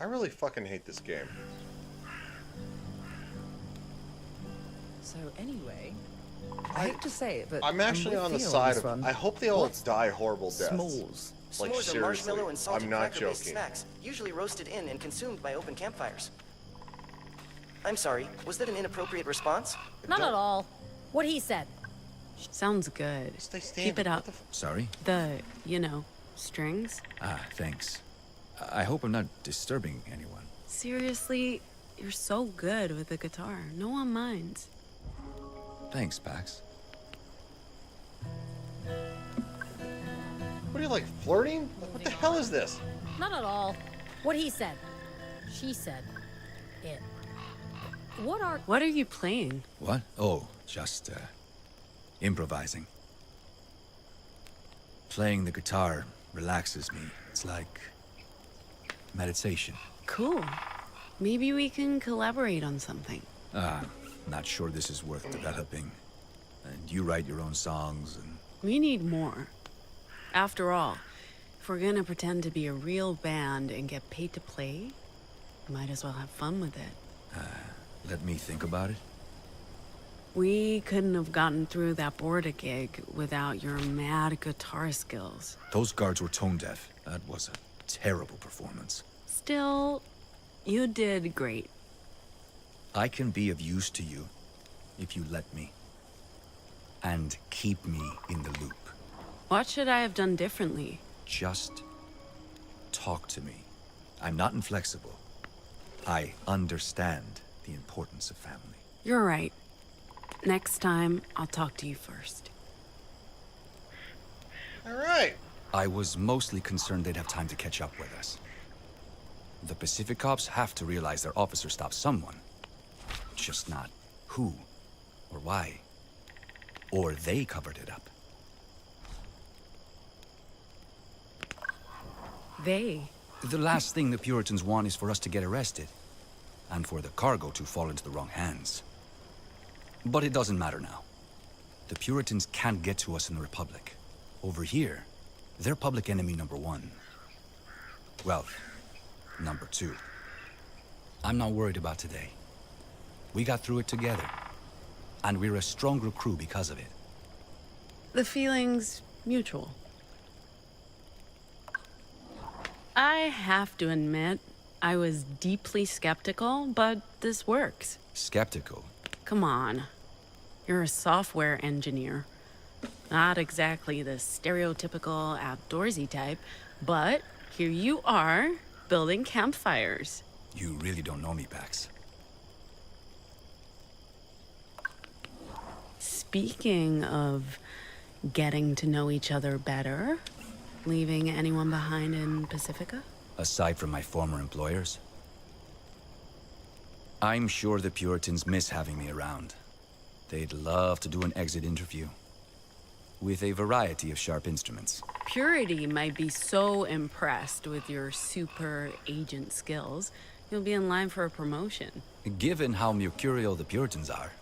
I really fucking hate this game. so anyway, I hate to say it, but I'm actually with on the Theo side this of. one. I hope they all What's die horrible deaths. S'mores. Like S'mores are seriously, marshmallow and salted I'm not cracker-based joking. snacks, usually roasted in and consumed by open campfires. I'm sorry, was that an inappropriate response? Not at all. What he said. Sounds good. Stay Keep standing. it up. Sorry? The, strings. Ah, thanks. I hope I'm not disturbing anyone. Seriously, you're so good with the guitar. No one minds. Thanks, Pax. What are you like flirting? What the hell is this? Not at all. What he said. She said. It. What are you playing? What? Oh, just, improvising. Playing the guitar relaxes me. It's like meditation. Cool. Maybe we can collaborate on something. Not sure this is worth developing. And you write your own songs and... We need more. After all, if we're gonna pretend to be a real band and get paid to play, might as well have fun with it. Let me think about it. We couldn't have gotten through that border gig without your mad guitar skills. Those guards were tone deaf. That was a terrible performance. Still, you did great. I can be of use to you if you let me. And keep me in the loop. What should I have done differently? Just talk to me. I'm not inflexible. I understand the importance of family. You're right. Next time, I'll talk to you first. All right. I was mostly concerned they'd have time to catch up with us. The Pacific cops have to realize their officer stopped someone. Just not who or why. Or they covered it up. They? The last thing the Puritans want is for us to get arrested. And for the cargo to fall into the wrong hands. But it doesn't matter now. The Puritans can't get to us in the Republic. Over here, they're public enemy number one. Well, number two. I'm not worried about today. We got through it together. And we're a stronger crew because of it. The feeling's mutual. I have to admit, I was deeply skeptical, but this works. Skeptical? Come on. You're a software engineer. Not exactly the stereotypical outdoorsy type, but here you are, building campfires. You really don't know me, Pax. Speaking of getting to know each other better, leaving anyone behind in Pacifica? Aside from my former employers? I'm sure the Puritans miss having me around. They'd love to do an exit interview. With a variety of sharp instruments. Purity might be so impressed with your super agent skills, you'll be in line for a promotion. Given how mercurial the Puritans are,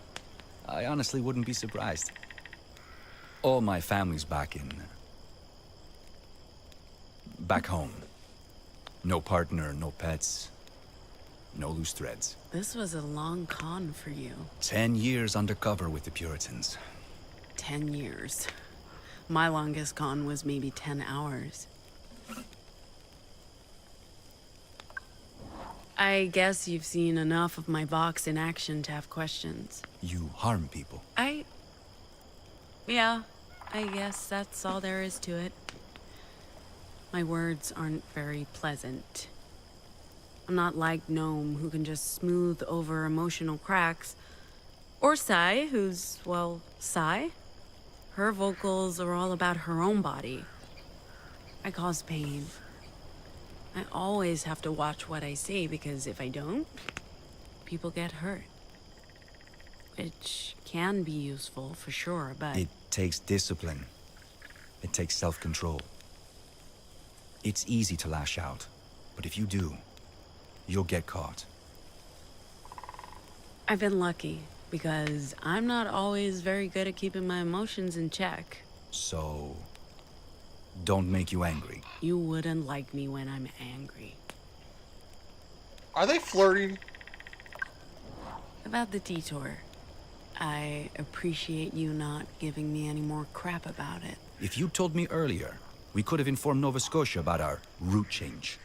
I honestly wouldn't be surprised. All my family's back home. No partner, no pets, no loose threads. This was a long con for you. 10 years undercover with the Puritans. 10 years. My longest con was maybe 10 hours. I guess you've seen enough of my Vox in action to have questions. You harm people. Yeah, I guess that's all there is to it. My words aren't very pleasant. I'm not like Gnome, who can just smooth over emotional cracks. Or Sai, who's, well, Sai. Her vocals are all about her own body. I cause pain. I always have to watch what I say, because if I don't, people get hurt. Which can be useful, for sure, but... It takes discipline. It takes self-control. It's easy to lash out, but if you do, you'll get caught. I've been lucky, because I'm not always very good at keeping my emotions in check. So, don't make you angry. You wouldn't like me when I'm angry. Are they flirting? About the detour, I appreciate you not giving me any more crap about it. If you told me earlier, we could have informed Nova Scotia about our route change.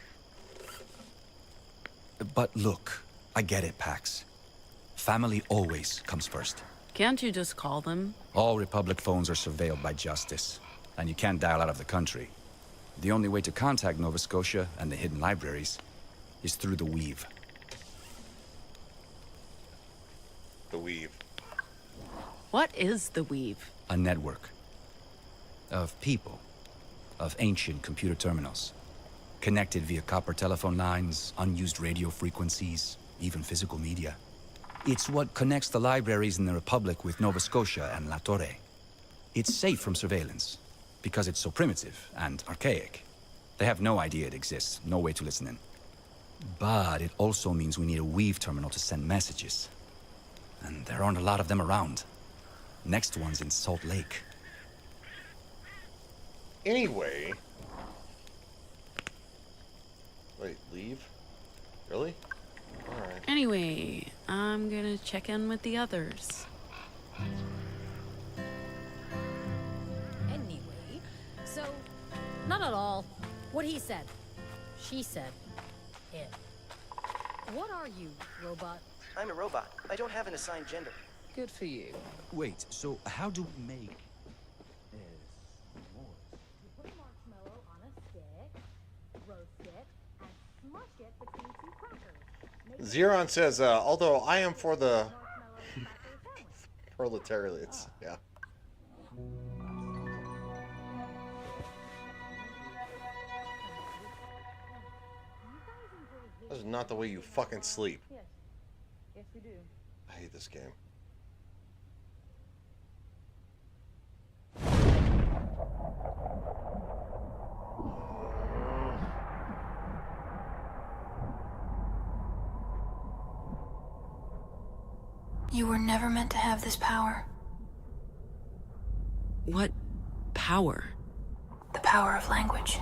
But look, I get it, Pax. Family always comes first. Can't you just call them? All Republic phones are surveilled by Justice, and you can't dial out of the country. The only way to contact Nova Scotia and the hidden libraries is through the Weave. The Weave. What is the Weave? A network. Of people. Of ancient computer terminals. Connected via copper telephone lines, unused radio frequencies, even physical media. It's what connects the libraries in the Republic with Nova Scotia and La Torre. It's safe from surveillance, because it's so primitive and archaic. They have no idea it exists, no way to listen in. But it also means we need a Weave terminal to send messages. And there aren't a lot of them around. Next one's in Salt Lake. Anyway. Wait, leave? Really? Alright. Anyway, I'm gonna check in with the others. Anyway, so, not at all. What he said. She said. It. What are you, robot? I'm a robot. I don't have an assigned gender. Good for you. Wait, so how do we make... Put a marshmallow on a stick, roast it, and smush it between two crackers. Xeron says, although I am for the... Proletariats, yeah. This is not the way you fucking sleep. Yes. Yes, we do. I hate this game. You were never meant to have this power. What power? The power of language.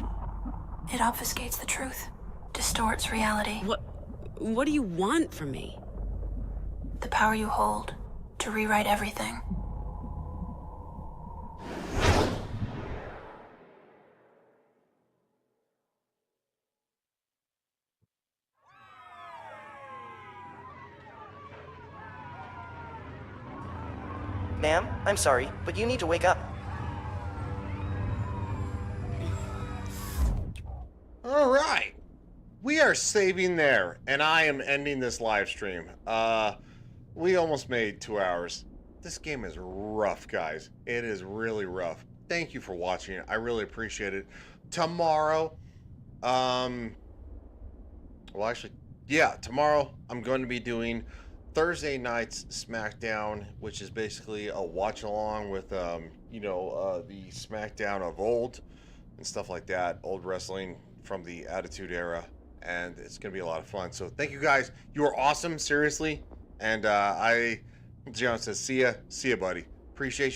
It obfuscates the truth, distorts reality. What do you want from me? The power you hold to rewrite everything. Ma'am, I'm sorry, but you need to wake up. All right. We are saving there, and I am ending this live stream. We almost made 2 hours. This game is rough, guys. It is really rough. Thank you for watching. I really appreciate it. Tomorrow, well, actually, yeah, tomorrow I'm going to be doing Thursday night's SmackDown, which is basically a watch along with, the SmackDown of old and stuff like that, old wrestling from the Attitude Era, and it's going to be a lot of fun. So thank you guys. You are awesome, seriously. And John says, see ya, buddy. Appreciate you.